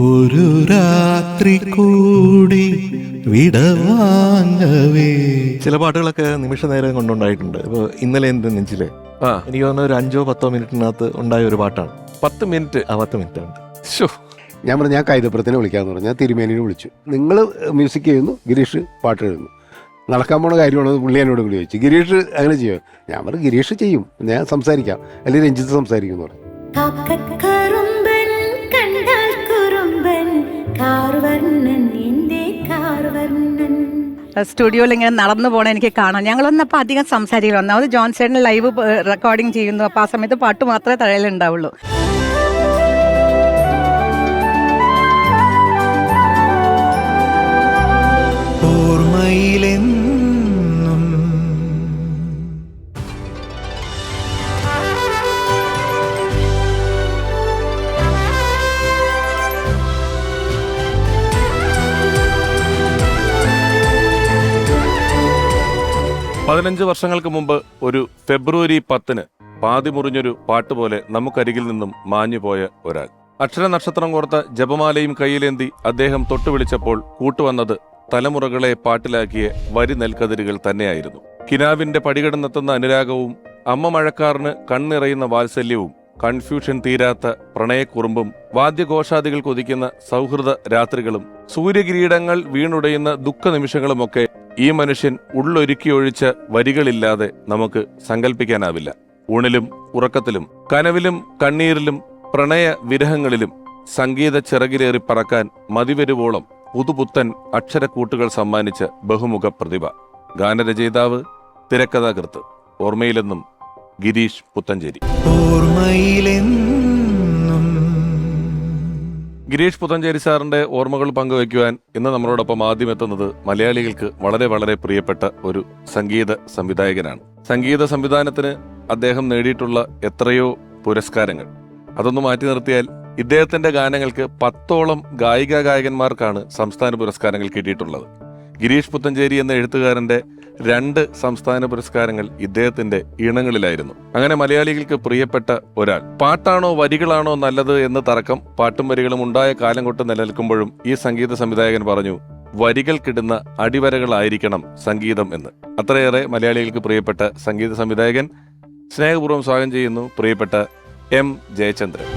ഒരു രാത്രി കൂടി വിടവാങ്ങവേ. ചില പാട്ടുകളൊക്കെ നിമിഷ നേരം കൊണ്ടുണ്ടായിട്ടുണ്ട്. ഇപ്പോൾ ഇന്നലെ എൻ്റെ നെഞ്ചിലെ എനിക്ക് തോന്നുന്ന ഒരു 5-10 മിനിറ്റിനകത്ത് ഉണ്ടായ ഒരു പാട്ടാണ്. 10 മിനിറ്റ് 10 മിനിറ്റ് ഉണ്ട്. ഞാൻ പറഞ്ഞു, ഞാൻ കൈതപ്പുറത്തിനെ വിളിക്കാമെന്ന് പറഞ്ഞു. ഞാൻ തിരുമേനിനെ വിളിച്ചു. നിങ്ങൾ മ്യൂസിക് ചെയ്യുന്നു, ഗിരീഷ് പാട്ട് എഴുതുന്നു, നടക്കാൻ പോണ കാര്യമാണോ പുള്ളി എന്നോട് വിളി ചോദിച്ചു. ഗിരീഷ് അങ്ങനെ ചെയ്യും. ഞാൻ പറഞ്ഞു ഗിരീഷ് ചെയ്യും, ഞാൻ സംസാരിക്കാം, അല്ലെങ്കിൽ രഞ്ജിത്ത് സംസാരിക്കും എന്ന് പറഞ്ഞു. സ്റ്റുഡിയോയിൽ ഇങ്ങനെ നടന്നു പോകണം എനിക്ക് കാണാം. ഞങ്ങളൊന്നപ്പോൾ അധികം സംസാരിക്കില്ല. ഒന്നാമത് ജോൺ ചേട്ടൻ ലൈവ് റെക്കോർഡിങ് ചെയ്യുന്നു. അപ്പോൾ ആ സമയത്ത് പാട്ട് മാത്രമേ തഴയിലുണ്ടാവുള്ളൂ. ഓർമ്മയിലെന്നും 15 വർഷങ്ങൾക്ക് മുമ്പ് ഒരു ഫെബ്രുവരി 10 പാതി മുറിഞ്ഞൊരു പാട്ടുപോലെ നമുക്കരികിൽ നിന്നും മാഞ്ഞുപോയ ഒരാൾ. അക്ഷരനക്ഷത്രം കോർത്ത ജപമാലയും കയ്യിലേന്തി അദ്ദേഹം തൊട്ടുവിളിച്ചപ്പോൾ കൂട്ടുവന്നത് തലമുറകളെ പാട്ടിലാക്കിയ വരി നെൽക്കതിരുകൾ തന്നെയായിരുന്നു. കിനാവിന്റെ പടികടന്നെത്തുന്ന അനുരാഗവും അമ്മ മഴക്കാറിന് കണ്ണിറയുന്ന വാത്സല്യവും കൺഫ്യൂഷൻ തീരാത്ത പ്രണയക്കുറുമ്പും വാദ്യഘോഷാദികൾ കൊതിക്കുന്ന സൗഹൃദ രാത്രികളും സൂര്യകിരീടങ്ങൾ വീണുടയുന്ന ദുഃഖ നിമിഷങ്ങളുമൊക്കെ ഈ മനുഷ്യൻ ഉള്ളൊരുക്കിയൊഴിച്ച വരികളില്ലാതെ നമുക്ക് സങ്കല്പിക്കാനാവില്ല. ഊണിലും ഉറക്കത്തിലും കനവിലും കണ്ണീരിലും പ്രണയ വിരഹങ്ങളിലും സംഗീത ചിറകിലേറി പറക്കാൻ മതിവരുവോളം പുതുപുത്തൻ അക്ഷരക്കൂട്ടുകൾ സമ്മാനിച്ച ബഹുമുഖ പ്രതിഭ, ഗാനരചയിതാവ്, തിരക്കഥാകൃത്ത്. ഓർമ്മയിലെന്നും ഗിരീഷ് പുത്തഞ്ചേരി. ഗിരീഷ് പുത്തഞ്ചേരി സാറിന്റെ ഓർമ്മകൾ പങ്കുവയ്ക്കുവാൻ ഇന്ന് നമ്മളോടൊപ്പം ആദ്യം എത്തുന്നത് മലയാളികൾക്ക് വളരെ വളരെ പ്രിയപ്പെട്ട ഒരു സംഗീത സംവിധായകനാണ്. സംഗീത സംവിധാനത്തിന് അദ്ദേഹം നേടിയിട്ടുള്ള എത്രയോ പുരസ്കാരങ്ങൾ. അതൊന്ന് മാറ്റി നിർത്തിയാൽ ഇദ്ദേഹത്തിന്റെ ഗാനങ്ങൾക്ക് 10ഓളം ഗായകന്മാർക്കാണ് സംസ്ഥാന പുരസ്കാരങ്ങൾ കിട്ടിയിട്ടുള്ളത്. ഗിരീഷ് പുത്തഞ്ചേരി എന്ന എഴുത്തുകാരന്റെ 2 സംസ്ഥാന പുരസ്കാരങ്ങൾ ഇദ്ദേഹത്തിന്റെ ഈണങ്ങളിലായിരുന്നു. അങ്ങനെ മലയാളികൾക്ക് പ്രിയപ്പെട്ട ഒരാൾ. പാട്ടാണോ വരികളാണോ നല്ലത് എന്ന് തർക്കം പാട്ടും വരികളും ഉണ്ടായ കാലം കൊണ്ട് നിലനിൽക്കുമ്പോഴും ഈ സംഗീത സംവിധായകൻ പറഞ്ഞു, വരികൾക്കിടുന്ന അടിവരകളായിരിക്കണം സംഗീതം എന്ന്. അത്രയേറെ മലയാളികൾക്ക് പ്രിയപ്പെട്ട സംഗീത സംവിധായകൻ. സ്നേഹപൂർവ്വം സ്വാഗതം ചെയ്യുന്നു പ്രിയപ്പെട്ട എം ജയചന്ദ്രൻ.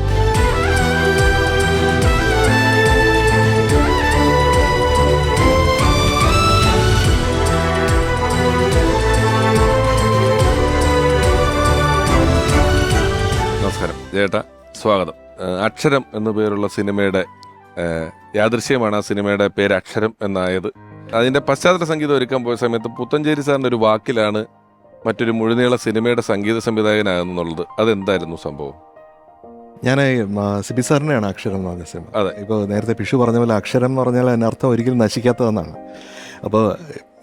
നമസ്കാരം ജയേട്ടാ, സ്വാഗതം. അക്ഷരം എന്നു പേരുള്ള സിനിമയുടെ യാദൃശ്യമാണ് ആ സിനിമയുടെ പേര് അക്ഷരം എന്നായത്. അതിന്റെ പശ്ചാത്തല സംഗീതം ഒരുക്കാൻ പോയ സമയത്ത് പുത്തഞ്ചേരി സാറിന്റെ ഒരു വാക്കിലാണ് മറ്റൊരു മുഴുനീള സിനിമയുടെ സംഗീത സംവിധായകനാകുന്നുള്ളത്. അതെന്തായിരുന്നു സംഭവം? ഞാൻ സിബി സാറിനെയാണ് അക്ഷരം എന്ന് പറഞ്ഞ സിനിമ. അതെ, ഇപ്പോൾ നേരത്തെ പിഷു പറഞ്ഞ പോലെ അക്ഷരം എന്ന് പറഞ്ഞാൽ അതിനർത്ഥം ഒരിക്കലും നശിക്കാത്തതെന്നാണ്. അപ്പോൾ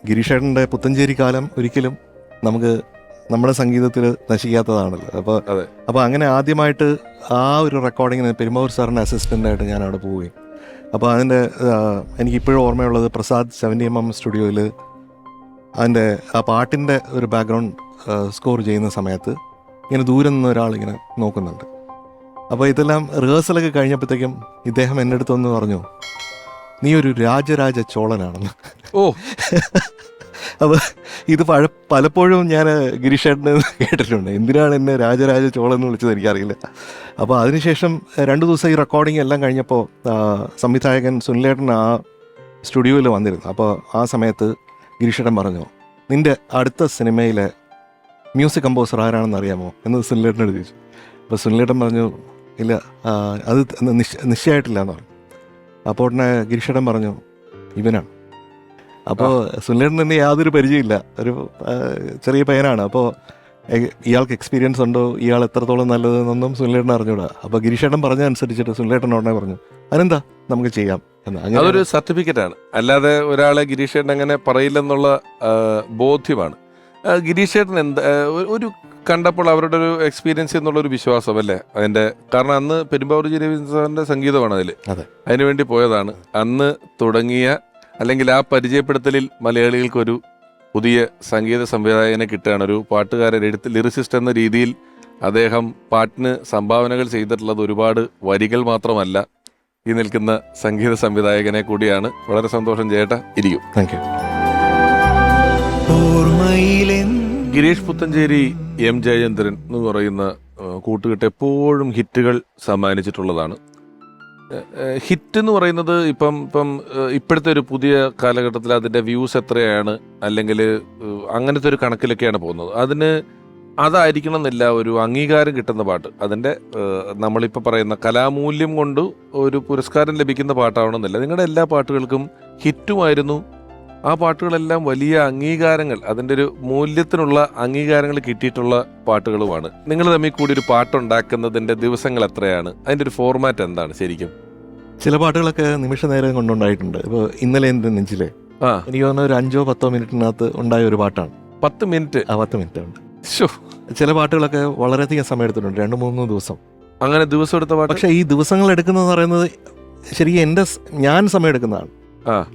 ഗിരീഷേട്ടൻ്റെ പുത്തഞ്ചേരി കാലം ഒരിക്കലും നമുക്ക് നമ്മുടെ സംഗീതത്തിൽ നശിക്കാത്തതാണല്ലോ. അപ്പോൾ അങ്ങനെ ആദ്യമായിട്ട് ആ ഒരു റെക്കോർഡിങ്ങിന് പെരുമ്പാവൂർ സാറിൻ്റെ അസിസ്റ്റൻ്റായിട്ട് ഞാൻ അവിടെ പോവുകയും, അപ്പോൾ അതിൻ്റെ എനിക്കിപ്പോഴും ഓർമ്മയുള്ളത് പ്രസാദ് 70mm സ്റ്റുഡിയോയിൽ അതിൻ്റെ ആ പാട്ടിൻ്റെ ഒരു ബാക്ക്ഗ്രൗണ്ട് സ്കോർ ചെയ്യുന്ന സമയത്ത് ഇങ്ങനെ ദൂരെ നിന്ന് ഒരാളിങ്ങനെ നോക്കുന്നുണ്ട്. അപ്പോൾ ഇതെല്ലാം റിഹേഴ്സലൊക്കെ കഴിഞ്ഞപ്പോഴത്തേക്കും ഇദ്ദേഹം എൻ്റെ അടുത്തൊന്ന് പറഞ്ഞു, നീ ഒരു രാജരാജ ചോളനാണെന്ന്. ഓ അപ്പോൾ ഇത് പലപ്പോഴും ഞാൻ ഗിരീഷേട്ടനെ കേട്ടിട്ടുണ്ട്. എന്തിനാണ് എന്നെ രാജരാജ ചോളൻ എന്ന് വിളിച്ചത് എനിക്കറിയില്ല. അപ്പോൾ അതിനുശേഷം 2 ദിവസം ഈ റെക്കോർഡിംഗ് എല്ലാം കഴിഞ്ഞപ്പോൾ സംവിധായകൻ സുനിലേട്ടൻ ആ സ്റ്റുഡിയോയിൽ വന്നിരുന്നു. അപ്പോൾ ആ സമയത്ത് ഗിരീഷേട്ടൻ പറഞ്ഞു, നിൻ്റെ അടുത്ത സിനിമയിലെ മ്യൂസിക് കമ്പോസർ ആരാണെന്ന് അറിയാമോ എന്ന് സുനിലേട്ടനോട് ചോദിച്ചു. അപ്പോൾ സുനിലേട്ടൻ പറഞ്ഞു, ഇല്ല അത് നിശ്ചയമായിട്ടില്ല എന്ന് പറഞ്ഞു. അപ്പോൾ ഉടനെ ഗിരീഷേട്ടൻ പറഞ്ഞു, ഇവനാണ്. അപ്പോൾ സുനിലേട്ടൻ തന്നെ യാതൊരു പരിചയമില്ല, ഒരു ചെറിയ പയ്യനാണ്. അപ്പോൾ ഇയാൾക്ക് എക്സ്പീരിയൻസ് ഉണ്ടോ, ഇയാൾ എത്രത്തോളം നല്ലതെന്നൊന്നും സുനിലേട്ടൻ അറിഞ്ഞൂടാ. അപ്പോൾ ഗിരീഷേട്ടൻ പറഞ്ഞ അനുസരിച്ചിട്ട് സുനിലേട്ടൻ ഉടനെ പറഞ്ഞു, അതെന്താ നമുക്ക് ചെയ്യാം എന്ന്. അതൊരു സർട്ടിഫിക്കറ്റ് ആണ്, അല്ലാതെ ഒരാളെ ഗിരീഷേട്ടൻ അങ്ങനെ പറയില്ലെന്നുള്ള ബോധ്യമാണ്. ഗിരീഷേട്ടൻ എന്താ ഒരു കണ്ടപ്പോൾ അവരുടെ ഒരു എക്സ്പീരിയൻസ് എന്നുള്ളൊരു വിശ്വാസം അല്ലേ അതിന്റെ? കാരണം അന്ന് പെരുമ്പാവൂർ രവീന്ദ്രൻ സാറിന്റെ സംഗീതമാണ് അതിൽ, അതിനുവേണ്ടി പോയതാണ്. അന്ന് തുടങ്ങിയ അല്ലെങ്കിൽ ആ പരിചയപ്പെടുത്തലിൽ മലയാളികൾക്കൊരു പുതിയ സംഗീത സംവിധായകനെ കിട്ടുകയാണ്. ഒരു പാട്ടുകാരൻ, ലിറിസിസ്റ്റ് എന്ന രീതിയിൽ അദ്ദേഹം പാട്ടിന് സംഭാവനകൾ ചെയ്തിട്ടുള്ളത് ഒരുപാട് വരികൾ മാത്രമല്ല, ഈ നിൽക്കുന്ന സംഗീത സംവിധായകനെ കൂടിയാണ്. വളരെ സന്തോഷം ചേട്ടാ, ഇരിക്കും. Thank you. Gireesh Puthenchery, M Jayachandran എന്ന് പറയുന്ന കൂട്ടുകെട്ട് എപ്പോഴും ഹിറ്റുകൾ സമ്മാനിച്ചിട്ടുള്ളതാണ്. ഹിറ്റ് എന്ന് പറയുന്നത് ഇപ്പം ഇപ്പോഴത്തെ ഒരു പുതിയ കാലഘട്ടത്തിൽ അതിൻ്റെ വ്യൂസ് എത്രയാണ്, അല്ലെങ്കിൽ അങ്ങനത്തെ ഒരു കണക്കിലൊക്കെയാണ് പോകുന്നത്. അതായിരിക്കണം എന്നില്ല ഒരു അംഗീകാരം കിട്ടുന്ന പാട്ട്. അതിൻ്റെ നമ്മളിപ്പോൾ പറയുന്ന കലാമൂല്യം കൊണ്ട് ഒരു പുരസ്കാരം ലഭിക്കുന്ന പാട്ടാവണമെന്നില്ല. നിങ്ങളുടെ എല്ലാ പാട്ടുകൾക്കും ഹിറ്റുമായിരുന്നു. ആ പാട്ടുകളെല്ലാം വലിയ അംഗീകാരങ്ങൾ, അതിൻ്റെ ഒരു മൂല്യത്തിനുള്ള അംഗീകാരങ്ങൾ കിട്ടിയിട്ടുള്ള പാട്ടുകളുമാണ്. നിങ്ങൾ തമ്മിൽ കൂടി ഒരു പാട്ടുണ്ടാക്കുന്നതിൻ്റെ ദിവസങ്ങൾ എത്രയാണ്? അതിൻ്റെ ഒരു ഫോർമാറ്റ് എന്താണ് ശരിക്കും? ചില പാട്ടുകളൊക്കെ നിമിഷ നേരം കൊണ്ടുണ്ടായിട്ടുണ്ട്. ഇപ്പോൾ ഇന്നലെ എൻ്റെ നെഞ്ചിലെ എനിക്ക് തോന്നുന്ന ഒരു 5-10 മിനിറ്റിനകത്ത് ഉണ്ടായ ഒരു പാട്ടാണ്. 10 മിനിറ്റ്? 10 മിനിറ്റ് ഉണ്ട്. ചില പാട്ടുകളൊക്കെ വളരെയധികം സമയം എടുത്തിട്ടുണ്ട്, 2-3 ദിവസം. അങ്ങനെ ദിവസം എടുത്ത പാട്ട്? പക്ഷേ ഈ ദിവസങ്ങൾ എടുക്കുന്നതെന്ന് പറയുന്നത് ശരിക്കും ഞാൻ സമയം എടുക്കുന്നതാണ്.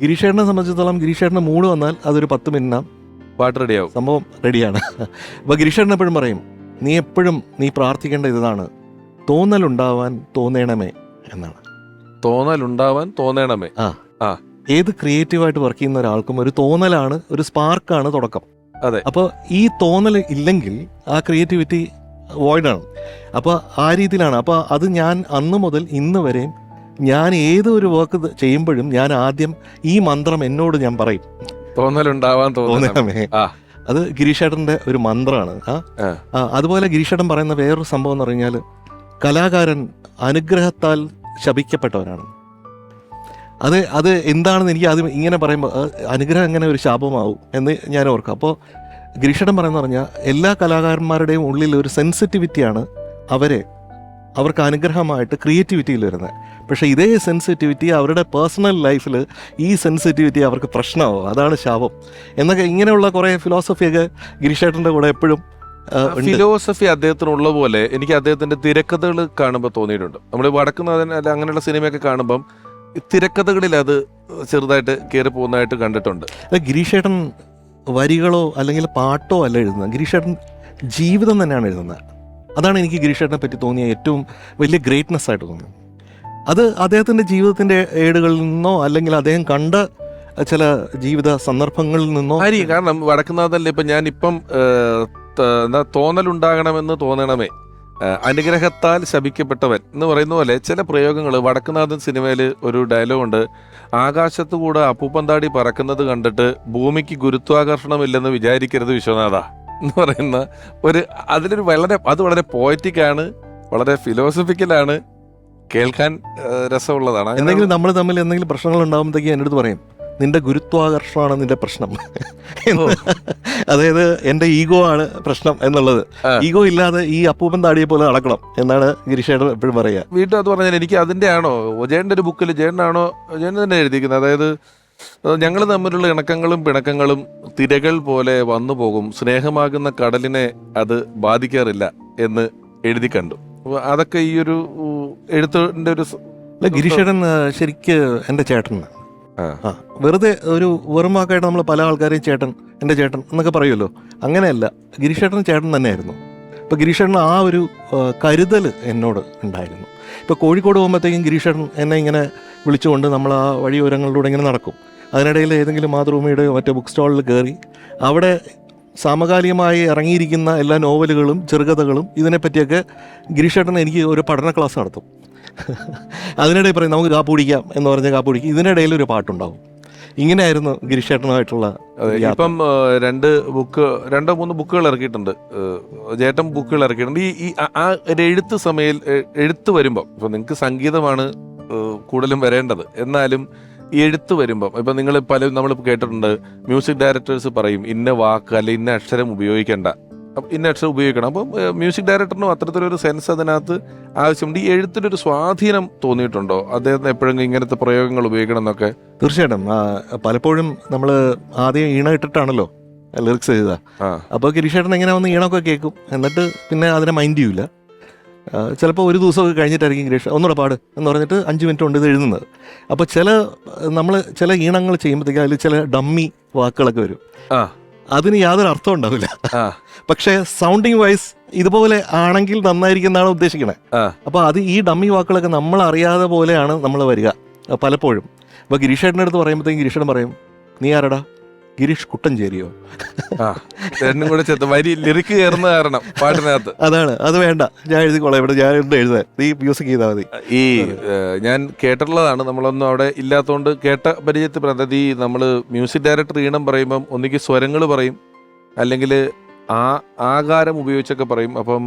ഗിരീഷേട്ടനെ സംബന്ധിച്ചിടത്തോളം ഗിരീഷേട്ടന് മൂഡ് വന്നാൽ അതൊരു 10 മിനിറ്റിനാം പാട്ട് റെഡിയാവും, സംഭവം റെഡിയാണ്. അപ്പോൾ ഗിരീഷേട്ടൻ എപ്പോഴും പറയും, നീ പ്രാർത്ഥിക്കേണ്ട ഇതാണ്, തോന്നലുണ്ടാവാൻ തോന്നണമേ എന്നാണ്. തോന്നലുണ്ടാവാൻ തോന്നണമേ. ഏത് ക്രിയേറ്റീവായിട്ട് വർക്ക് ചെയ്യുന്ന ഒരാൾക്കും ഒരു തോന്നലാണ്, ഒരു സ്പാർക്കാണ് തുടക്കം. അതെ. അപ്പോൾ ഈ തോന്നൽ ഇല്ലെങ്കിൽ ആ ക്രിയേറ്റിവിറ്റി വോയിഡാണ്. അപ്പോൾ ആ രീതിയിലാണ്. അപ്പോൾ അത് ഞാൻ അന്ന് മുതൽ ഇന്ന് വരെയും ഞാൻ ഏതൊരു വർക്ക് ചെയ്യുമ്പോഴും ഞാൻ ആദ്യം ഈ മന്ത്രം എന്നോട് ഞാൻ പറയും, തോന്നലുണ്ടാവാൻ തോന്നണമേ. അത് ഗിരീഷേട്ടൻ്റെ ഒരു മന്ത്രമാണ്. അതുപോലെ ഗിരീഷേട്ടൻ പറയുന്ന വേറൊരു സംഭവം എന്ന് പറഞ്ഞാൽ, കലാകാരൻ അനുഗ്രഹത്താൽ ശപിക്കപ്പെട്ടവരാണ്. അത് എന്താണെന്ന് എനിക്ക് ആദ്യം ഇങ്ങനെ പറയുമ്പോൾ അനുഗ്രഹം എങ്ങനെ ഒരു ശാപമാവും എന്ന് ഞാൻ ഓർക്കാം. അപ്പോൾ ഗിരീഷേട്ടൻ പറയുന്ന പറഞ്ഞാൽ എല്ലാ കലാകാരന്മാരുടെയും ഉള്ളിൽ ഒരു സെൻസിറ്റിവിറ്റിയാണ് അവർക്ക് അനുഗ്രഹമായിട്ട് ക്രിയേറ്റിവിറ്റിയിൽ വരുന്നത്. പക്ഷേ ഇതേ സെൻസിറ്റിവിറ്റി അവരുടെ പേഴ്സണൽ ലൈഫിൽ ഈ സെൻസിറ്റിവിറ്റി അവർക്ക് പ്രശ്നമാവും, അതാണ് ശാപം എന്നൊക്കെ. ഇങ്ങനെയുള്ള കുറേ ഫിലോസഫിയൊക്കെ ഗിരീഷേട്ടൻ്റെ കൂടെ എപ്പോഴും ഫിലോസഫി അദ്ദേഹത്തിനുള്ള പോലെ എനിക്ക് അദ്ദേഹത്തിൻ്റെ തിരക്കഥകൾ കാണുമ്പോൾ തോന്നിയിട്ടുണ്ട്. നമ്മൾ വടക്കുന്നാഥൻ അല്ല അങ്ങനെയുള്ള സിനിമയൊക്കെ കാണുമ്പം തിരക്കഥകളിൽ അത് ചെറുതായിട്ട് കയറി പോകുന്നതായിട്ട് കണ്ടിട്ടുണ്ട്. ഗിരീഷേട്ടൻ വരികളോ അല്ലെങ്കിൽ പാട്ടോ അല്ല എഴുതുന്നത്, ഗിരീഷേട്ടൻ ജീവിതം തന്നെയാണ് എഴുതുന്നത്. അതാണ് എനിക്ക് ഗിരീഷേട്ടനെ പറ്റി തോന്നിയ ഏറ്റവും വലിയ ഗ്രേറ്റ്നെസ് ആയിട്ട് തോന്നിയത്. അത് അദ്ദേഹത്തിൻ്റെ ജീവിതത്തിൻ്റെ ഏടുകളിൽ നിന്നോ അല്ലെങ്കിൽ അദ്ദേഹം കണ്ട ചില ജീവിത സന്ദർഭങ്ങളിൽ നിന്നോ ആയിരിക്കും. കാരണം വടക്കുന്നാഥനിൽ ഇപ്പം ഞാനിപ്പം തോന്നലുണ്ടാകണമെന്ന് തോന്നണമേ, അനുഗ്രഹത്താൽ ശപിക്കപ്പെട്ടവൻ എന്ന് പറയുന്ന പോലെ ചില പ്രയോഗങ്ങൾ വടക്കുന്നാഥൻ സിനിമയിൽ ഒരു ഡയലോഗുണ്ട്, ആകാശത്തു കൂടെ അപ്പൂപ്പന്താടി പറക്കുന്നത് കണ്ടിട്ട് ഭൂമിക്ക് ഗുരുത്വാകർഷണമില്ലെന്ന് വിചാരിക്കരുത് വിശ്വനാഥ എന്ന് പറയുന്ന അതിലൊരു വളരെ പോയറ്റിക്കാണ്, വളരെ ഫിലോസഫിക്കലാണ്, കേൾക്കാൻ രസമുള്ളതാണ്. എന്തെങ്കിലും നമ്മൾ തമ്മിൽ എന്തെങ്കിലും പ്രശ്നങ്ങൾ ഉണ്ടാകുമ്പോഴത്തേക്ക് എൻ്റെ അടുത്ത് പറയും, നിന്റെ ഗുരുത്വാകർഷണമാണ് നിന്റെ പ്രശ്നം. അതായത് എൻ്റെ ഈഗോ ആണ് പ്രശ്നം എന്നുള്ളത്. ഈഗോ ഇല്ലാതെ ഈ അപ്പൂപ്പൻ താടിയെ പോലെ നടക്കണം എന്നാണ് ഗിരീഷേട്ടൻ എപ്പോഴും പറയുക. വീണ്ടും അത് പറഞ്ഞാൽ എനിക്ക് അതിൻ്റെ ആണോ ജയൻ്റെ ഒരു ബുക്കിൽ ജയൻ തന്നെ എഴുതിയിരിക്കുന്നത്. അതായത് ഞങ്ങൾ തമ്മിലുള്ള ഇണക്കങ്ങളും പിണക്കങ്ങളും തിരകൾ പോലെ വന്നു പോകും, സ്നേഹമാകുന്ന കടലിനെ അത് ബാധിക്കാറില്ല എന്ന് എഴുതി കണ്ടു. അതൊക്കെ ഈ ഒരു എഴുത്തിന്റെ ഒരു ഗിരീഷേട്ടൻ ശരിക്ക് എൻ്റെ ചേട്ടനാണ്. വെറുതെ ഒരു വെറും വാക്കായിട്ട് നമ്മൾ പല ആൾക്കാരെയും ചേട്ടൻ, എൻ്റെ ചേട്ടൻ എന്നൊക്കെ പറയുമല്ലോ, അങ്ങനെയല്ല. ഗിരീഷേട്ടൻ ചേട്ടൻ തന്നെയായിരുന്നു. ഇപ്പോൾ ഗിരീഷേട്ടൻ ആ ഒരു കരുതൽ എന്നോട് ഉണ്ടായിരുന്നു. ഇപ്പോൾ കോഴിക്കോട് പോകുമ്പോഴത്തേക്കും ഗിരീഷേട്ടൻ എന്നെ ഇങ്ങനെ വിളിച്ചുകൊണ്ട് നമ്മൾ ആ വഴിയോരങ്ങളിലൂടെ ഇങ്ങനെ നടക്കും. അതിനിടയിൽ ഏതെങ്കിലും മാതൃഭൂമിയുടെ മറ്റേ ബുക്ക് സ്റ്റാളിൽ കയറി അവിടെ സമകാലികമായി ഇറങ്ങിയിരിക്കുന്ന എല്ലാ നോവലുകളും ചെറുകഥകളും ഇതിനെപ്പറ്റിയൊക്കെ ഗിരീഷേട്ടൻ എനിക്ക് ഒരു പഠന ക്ലാസ് നടത്തും. അതിനിടയിൽ പറയും നമുക്ക് കാപ്പ് കുടിക്കാം എന്ന് പറഞ്ഞ കാപ്പ് കുടിക്കും, ഇതിനിടയിൽ ഒരു പാട്ടുണ്ടാവും. ഇങ്ങനെയായിരുന്നു ഗിരീഷേട്ടനുമായിട്ടുള്ള. ഇപ്പം 2-3 ബുക്കുകൾ ഇറക്കിയിട്ടുണ്ട്, ചേട്ടൻ ബുക്കുകൾ ഇറക്കിയിട്ടുണ്ട്. ഈ ആ ഒരു എഴുത്ത് സമയം എഴുത്ത് വരുമ്പം ഇപ്പം നിങ്ങൾക്ക് സംഗീതമാണ് കൂടുതലും വരേണ്ടത്, എന്നാലും ഈ എഴുത്ത് വരുമ്പം ഇപ്പം നമ്മൾ കേട്ടിട്ടുണ്ട്, മ്യൂസിക് ഡയറക്ടേഴ്സ് പറയും ഇന്ന വാക്ക് അല്ലെ ഇന്ന അക്ഷരം ഉപയോഗിക്കേണ്ട, ഇന്ന അക്ഷരം ഉപയോഗിക്കണം. അപ്പം മ്യൂസിക് ഡയറക്ടറിനും അത്തരത്തിലൊരു സെൻസ് അതിനകത്ത് ആവശ്യമുണ്ട്. ഈ എഴുത്തിനൊരു സ്വാധീനം തോന്നിയിട്ടുണ്ടോ അദ്ദേഹത്തിന് എപ്പോഴെങ്കിലും ഇങ്ങനത്തെ പ്രയോഗങ്ങൾ ഉപയോഗിക്കണം എന്നൊക്കെ? തീർച്ചയായിട്ടും. പലപ്പോഴും നമ്മൾ ആദ്യം ഈണ ഇട്ടിട്ടാണല്ലോ ലിറിക്സ് എഴുതുക. അപ്പോൾ ഗിരീഷേട്ടൻ എങ്ങനെ വന്ന് ഈണമൊക്കെ കേൾക്കും, എന്നിട്ട് പിന്നെ അതിനെ മൈൻഡ് ചെയ്യൂല. ചിലപ്പോൾ ഒരു ദിവസമൊക്കെ കഴിഞ്ഞിട്ടായിരിക്കും ഗിരീഷ് ഒന്നുകൂടെ പാട് എന്ന് പറഞ്ഞിട്ട് 5 മിനിറ്റ് കൊണ്ട് ഇത് എഴുതുന്നത്. അപ്പോൾ ചില ഈണങ്ങൾ ചെയ്യുമ്പോഴത്തേക്കും അതിൽ ചില ഡമ്മി വാക്കുകളൊക്കെ വരും. അതിന് യാതൊരു അർത്ഥം ഉണ്ടാവില്ല. ആ. പക്ഷേ സൗണ്ടിങ് വൈസ് ഇതുപോലെ ആണെങ്കിൽ നന്നായിരിക്കും എന്നാണ് ഉദ്ദേശിക്കണേ. ആ. അപ്പോൾ അത് ഈ ഡമ്മി വാക്കുകളൊക്കെ നമ്മൾ അറിയാതെ പോലെയാണ് നമ്മൾ വരിക പലപ്പോഴും. അപ്പോൾ ഗിരീഷേട്ടൻ്റെ അടുത്ത് പറയുമ്പോഴത്തേക്കും ഗിരീഷേട്ടൻ പറയും, നീ ആരടാ, ഗിരീഷ് കുട്ടഞ്ചേരിയോ? രണ്ടും കൂടെ ചേർത്ത് വരി ലിറിക്ക് കയറുന്ന കാരണം പാട്ടിനകത്ത്. അതാണ്, അത് വേണ്ട, ഞാൻ എഴുതിക്കോളാം, ഇവിടെ ഞാൻ ഇവിടെ എഴുതാൻ, നീ മ്യൂസിക് ചെയ്താൽ മതി. ഈ ഞാൻ കേട്ടിട്ടുള്ളതാണ്, നമ്മളൊന്നും അവിടെ ഇല്ലാത്തതുകൊണ്ട് കേട്ട പരിചയത്തിൽ പറഞ്ഞത്, ഈ നമ്മൾ മ്യൂസിക് ഡയറക്ടർ ഈണം പറയുമ്പം ഒന്നിക്ക് സ്വരങ്ങൾ പറയും, അല്ലെങ്കിൽ ആകാരം ഉപയോഗിച്ചൊക്കെ പറയും. അപ്പം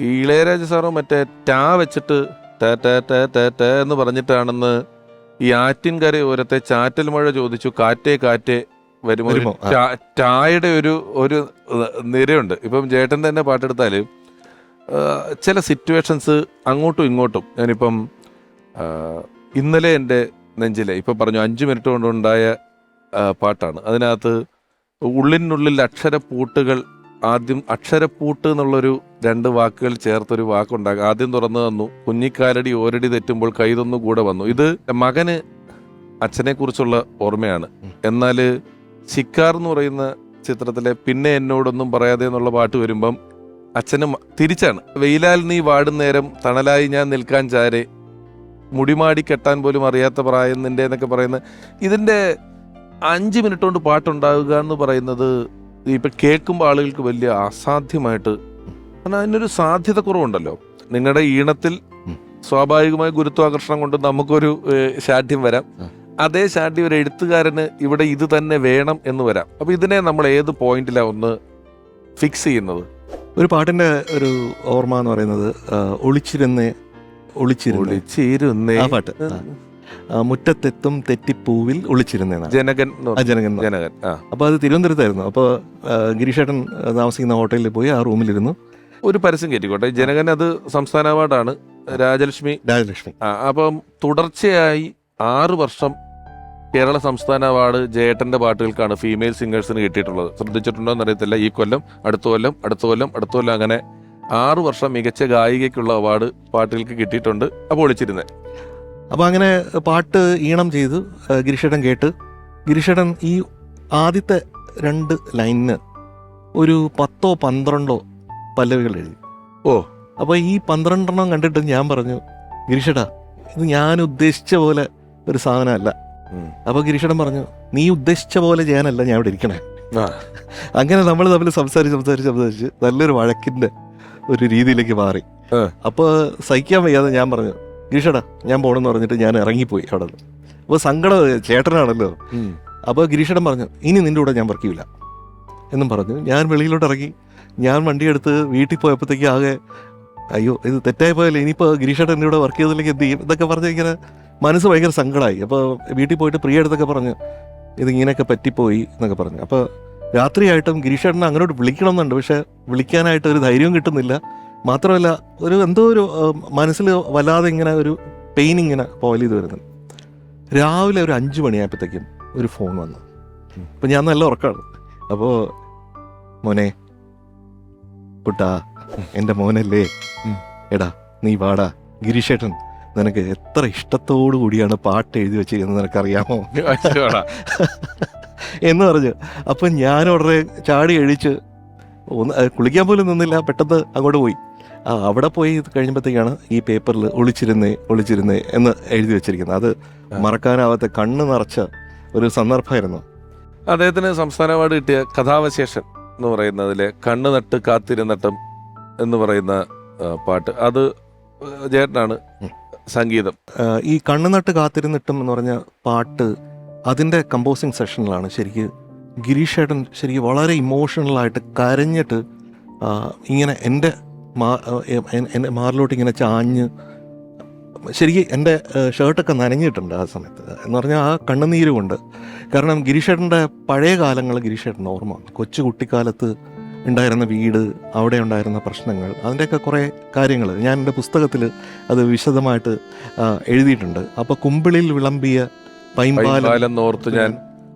ഈ ഇളയരാജ സാറ് മറ്റേ ടാ വെച്ചിട്ട് ടാ ടാ ടാ ടാ ടാ എന്ന് പറഞ്ഞിട്ടാണെന്ന് ഈ ആറ്റിൻകര ഓരത്തെ ചാറ്റൽ മഴ ചോദിച്ചു കാറ്റേ കാറ്റേ വരുമോ ടായുടെ ഒരു നിരയുണ്ട്. ഇപ്പം ചേട്ടൻ തന്നെ പാട്ടെടുത്താൽ ചില സിറ്റുവേഷൻസ് അങ്ങോട്ടും ഇങ്ങോട്ടും, ഞാനിപ്പം ഇന്നലെ എൻ്റെ നെഞ്ചിലെ ഇപ്പം പറഞ്ഞു 5 മിനിറ്റ് കൊണ്ടുണ്ടായ പാട്ടാണ്. അതിനകത്ത് ഉള്ളിനുള്ളിൽ അക്ഷരപ്പൂട്ടുകൾ, ആദ്യം അക്ഷരപ്പൂട്ട് എന്നുള്ളൊരു 2 വാക്കുകൾ ചേർത്തൊരു വാക്കുണ്ടാകും. ആദ്യം തുറന്നു തന്നു, കുഞ്ഞിക്കാലടി ഓരടി തെറ്റുമ്പോൾ കൈതൊന്നു കൂടെ വന്നു. ഇത് മകന് അച്ഛനെ കുറിച്ചുള്ള ഓർമ്മയാണ്. എന്നാൽ ശിക്കാർ എന്ന് പറയുന്ന ചിത്രത്തിലെ പിന്നെ എന്നോടൊന്നും പറയാതെ എന്നുള്ള പാട്ട് വരുമ്പം അച്ഛന് തിരിച്ചാണ്. വെയിലാൽ നീ വാടുന്നേരം തണലായി ഞാൻ നിൽക്കാൻ ചാരെ, മുടിമാടി കെട്ടാൻ പോലും അറിയാത്ത പ്രായം നിന്റെ എന്നൊക്കെ പറയുന്ന ഇതിൻ്റെ 5 മിനിറ്റ് കൊണ്ട് പാട്ടുണ്ടാവുക എന്ന് പറയുന്നത് ഇപ്പം കേൾക്കുമ്പോൾ ആളുകൾക്ക് വലിയ അസാധ്യമായിട്ട്, കാരണം അതിനൊരു സാധ്യത കുറവുണ്ടല്ലോ. നിങ്ങളുടെ ഈണത്തിൽ സ്വാഭാവികമായ ഗുരുത്വാകർഷണം കൊണ്ട് നമുക്കൊരു ശാഠ്യം വരാം. അതേ ശാഠ്യം ഒരു എഴുത്തുകാരന് ഇവിടെ ഇത് തന്നെ വേണം എന്ന് വരാം. അപ്പൊ ഇതിനെ നമ്മൾ ഏത് പോയിന്റിലാണ് ഒന്ന് ഫിക്സ് ചെയ്യുന്നത്? ഒരു പാട്ടിന്റെ ഒരു ഓർമ്മ എന്ന് പറയുന്നത് ഒളിച്ചിരുന്നേ ആ പാട്ട്, മുറ്റത്തെത്തും തെറ്റിപ്പൂവിൽ ഒളിച്ചിരുന്നേനാണ്, ജനകൻ. അപ്പോൾ അത് തിരുവനന്തപുരത്തായിരുന്നു. അപ്പോൾ ഗിരീഷേട്ടൻ താമസിക്കുന്ന ഹോട്ടലിൽ പോയി ആ റൂമിലിരുന്നു. ഒരു പരസ്യം കയറ്റിക്കോട്ടെ, ജനകൻ അത് സംസ്ഥാന അവാർഡാണ്, രാജലക്ഷ്മി. അപ്പം തുടർച്ചയായി 6 വർഷം കേരള സംസ്ഥാന അവാർഡ് ജയേട്ടന്റെ പാട്ടുകൾക്കാണ് ഫീമെയിൽ സിംഗേഴ്സിന് കിട്ടിയിട്ടുള്ളത്. ശ്രദ്ധിച്ചിട്ടുണ്ടോ എന്നറിയത്തില്ല. ഈ കൊല്ലം, അടുത്ത കൊല്ലം അങ്ങനെ 6 വർഷം മികച്ച ഗായികയ്ക്കുള്ള അവാർഡ് പാട്ടുകൾക്ക് കിട്ടിയിട്ടുണ്ട്. അപ്പോൾ ഒളിച്ചിരുന്നേ. അപ്പോൾ അങ്ങനെ പാട്ട് ഈണം ചെയ്ത് ഗിരീഷേട്ടൻ കേട്ട്, ഗിരീഷേട്ടൻ ഈ ആദ്യത്തെ 2 ലൈനിന് ഒരു 10 or 12 പല്ലവികൾ എഴുതി. അപ്പോൾ ഈ 12 കണ്ടിട്ട് ഞാൻ പറഞ്ഞു, ഗിരീഷേട്ടാ ഇത് ഞാൻ ഉദ്ദേശിച്ച പോലെ ഒരു സാധനമല്ല. അപ്പോൾ ഗിരീഷേട്ടൻ പറഞ്ഞു, നീ ഉദ്ദേശിച്ച പോലെ ചെയ്യാനല്ല ഞാൻ ഇവിടെ ഇരിക്കണേ. അങ്ങനെ നമ്മൾ തമ്മിൽ സംസാരിച്ച് നല്ലൊരു വഴക്കിൻ്റെ ഒരു രീതിയിലേക്ക് മാറി. അപ്പോൾ സഹിക്കാൻ വയ്യാതെ ഞാൻ പറഞ്ഞു, ഗിരീഷേട്ടാ ഞാൻ പോകണമെന്ന് പറഞ്ഞിട്ട് ഞാൻ ഇറങ്ങിപ്പോയി അവിടെ നിന്ന്. അപ്പോൾ സങ്കടം ചേട്ടനാണല്ലോ. അപ്പോൾ ഗിരീഷേട്ടൻ പറഞ്ഞു, ഇനി നിൻ്റെ കൂടെ ഞാൻ വർക്ക് ചെയ്യില്ല എന്നും പറഞ്ഞു. ഞാൻ വെളിയിലോട്ട് ഇറങ്ങി. ഞാൻ വണ്ടിയെടുത്ത് വീട്ടിൽ പോയപ്പോഴത്തേക്ക് ആകെ, അയ്യോ ഇത് തെറ്റായി പോയല്ലേ, ഇനിയിപ്പോൾ ഗിരീഷേട്ടൻ എൻ്റെ കൂടെ വർക്ക് ചെയ്തില്ലെങ്കിൽ എന്ത് ചെയ്യും എന്നൊക്കെ പറഞ്ഞ് ഇങ്ങനെ മനസ്സ് ഭയങ്കര സങ്കടമായി. അപ്പോൾ വീട്ടിൽ പോയിട്ട് പ്രിയ അടുത്തൊക്കെ പറഞ്ഞു, ഇതിങ്ങനെയൊക്കെ പറ്റിപ്പോയി എന്നൊക്കെ പറഞ്ഞു. അപ്പോൾ രാത്രിയായിട്ടും ഗിരീഷേട്ടനെ അങ്ങോട്ട് വിളിക്കണം എന്നുണ്ട്, പക്ഷെ വിളിക്കാനായിട്ട് ഒരു ധൈര്യവും കിട്ടുന്നില്ല. മാത്രമല്ല ഒരു എന്തോ ഒരു മനസ്സിൽ വല്ലാതെ ഇങ്ങനെ ഒരു പെയിൻ ഇങ്ങനെ പോയിൽ ചെയ്ത് വരുന്നുണ്ട്. രാവിലെ ഒരു 5 മണിയായപ്പോഴത്തേക്കും ഒരു ഫോൺ വന്നു. അപ്പം ഞാൻ നല്ല ഉറക്കമാണ്. അപ്പോൾ മോനെ കുട്ടാ, എൻ്റെ മോനല്ലേ, എടാ നീ വാടാ, ഗിരീഷേട്ടൻ നിനക്ക് എത്ര ഇഷ്ടത്തോടു കൂടിയാണ് പാട്ട് എഴുതി വെച്ചിരിക്കുന്നത് നിനക്കറിയാമോ എന്ന് പറഞ്ഞു. അപ്പം ഞാൻ ഉടനെ ചാടി എഴിച്ച് കുളിക്കാൻ പോലും നിന്നില്ല, പെട്ടെന്ന് അങ്ങോട്ട് പോയി. അവിടെ പോയി കഴിയുമ്പോഴത്തേക്കാണ് ഈ പേപ്പറിൽ ഒളിച്ചിരുന്നേ എന്ന് എഴുതി വെച്ചിരിക്കുന്നത്. അത് മറക്കാനാവാത്ത കണ്ണ് നിറച്ച ഒരു സന്ദർഭമായിരുന്നു. അദ്ദേഹത്തിന് സംസ്ഥാന അവാർഡ് കിട്ടിയ കഥാവശേഷൻ എന്ന് പറയുന്നതിലെ കണ്ണ് നട്ട് കാത്തിരുന്നട്ടും എന്ന് പറയുന്ന പാട്ട്, അത് ജേട്ടനാണ് സംഗീതം. ഈ കണ്ണ് നട്ട് കാത്തിരുന്നിട്ടും എന്ന് പറഞ്ഞ പാട്ട് അതിൻ്റെ കമ്പോസിങ് സെഷനിലാണ് ശരിക്കും ഗിരീഷേട്ടൻ ശരിക്കും വളരെ ഇമോഷണലായിട്ട് കരഞ്ഞിട്ട് ഇങ്ങനെ എൻ്റെ മാറിലോട്ട് ഇങ്ങനെ ചാഞ്ഞ് ശരിക്കും എൻ്റെ ഷർട്ടൊക്കെ നനഞ്ഞിട്ടുണ്ട് ആ സമയത്ത്. എന്ന് പറഞ്ഞാൽ ആ കണ്ണുനീര് കൊണ്ട്. കാരണം ഗിരീഷേട്ടൻ്റെ പഴയ കാലങ്ങൾ ഗിരീഷേട്ടൻ്റെ ഓർമ്മ, കൊച്ചു കുട്ടിക്കാലത്ത് ഉണ്ടായിരുന്ന വീട്, അവിടെ ഉണ്ടായിരുന്ന പ്രശ്നങ്ങൾ, അതിൻ്റെയൊക്കെ കുറേ കാര്യങ്ങൾ ഞാൻ എൻ്റെ പുസ്തകത്തിൽ അത് വിശദമായിട്ട് എഴുതിയിട്ടുണ്ട്. അപ്പോൾ കുമ്പിളിൽ വിളമ്പിയ പൈമ്പാലം ഓർത്ത് ഞാൻ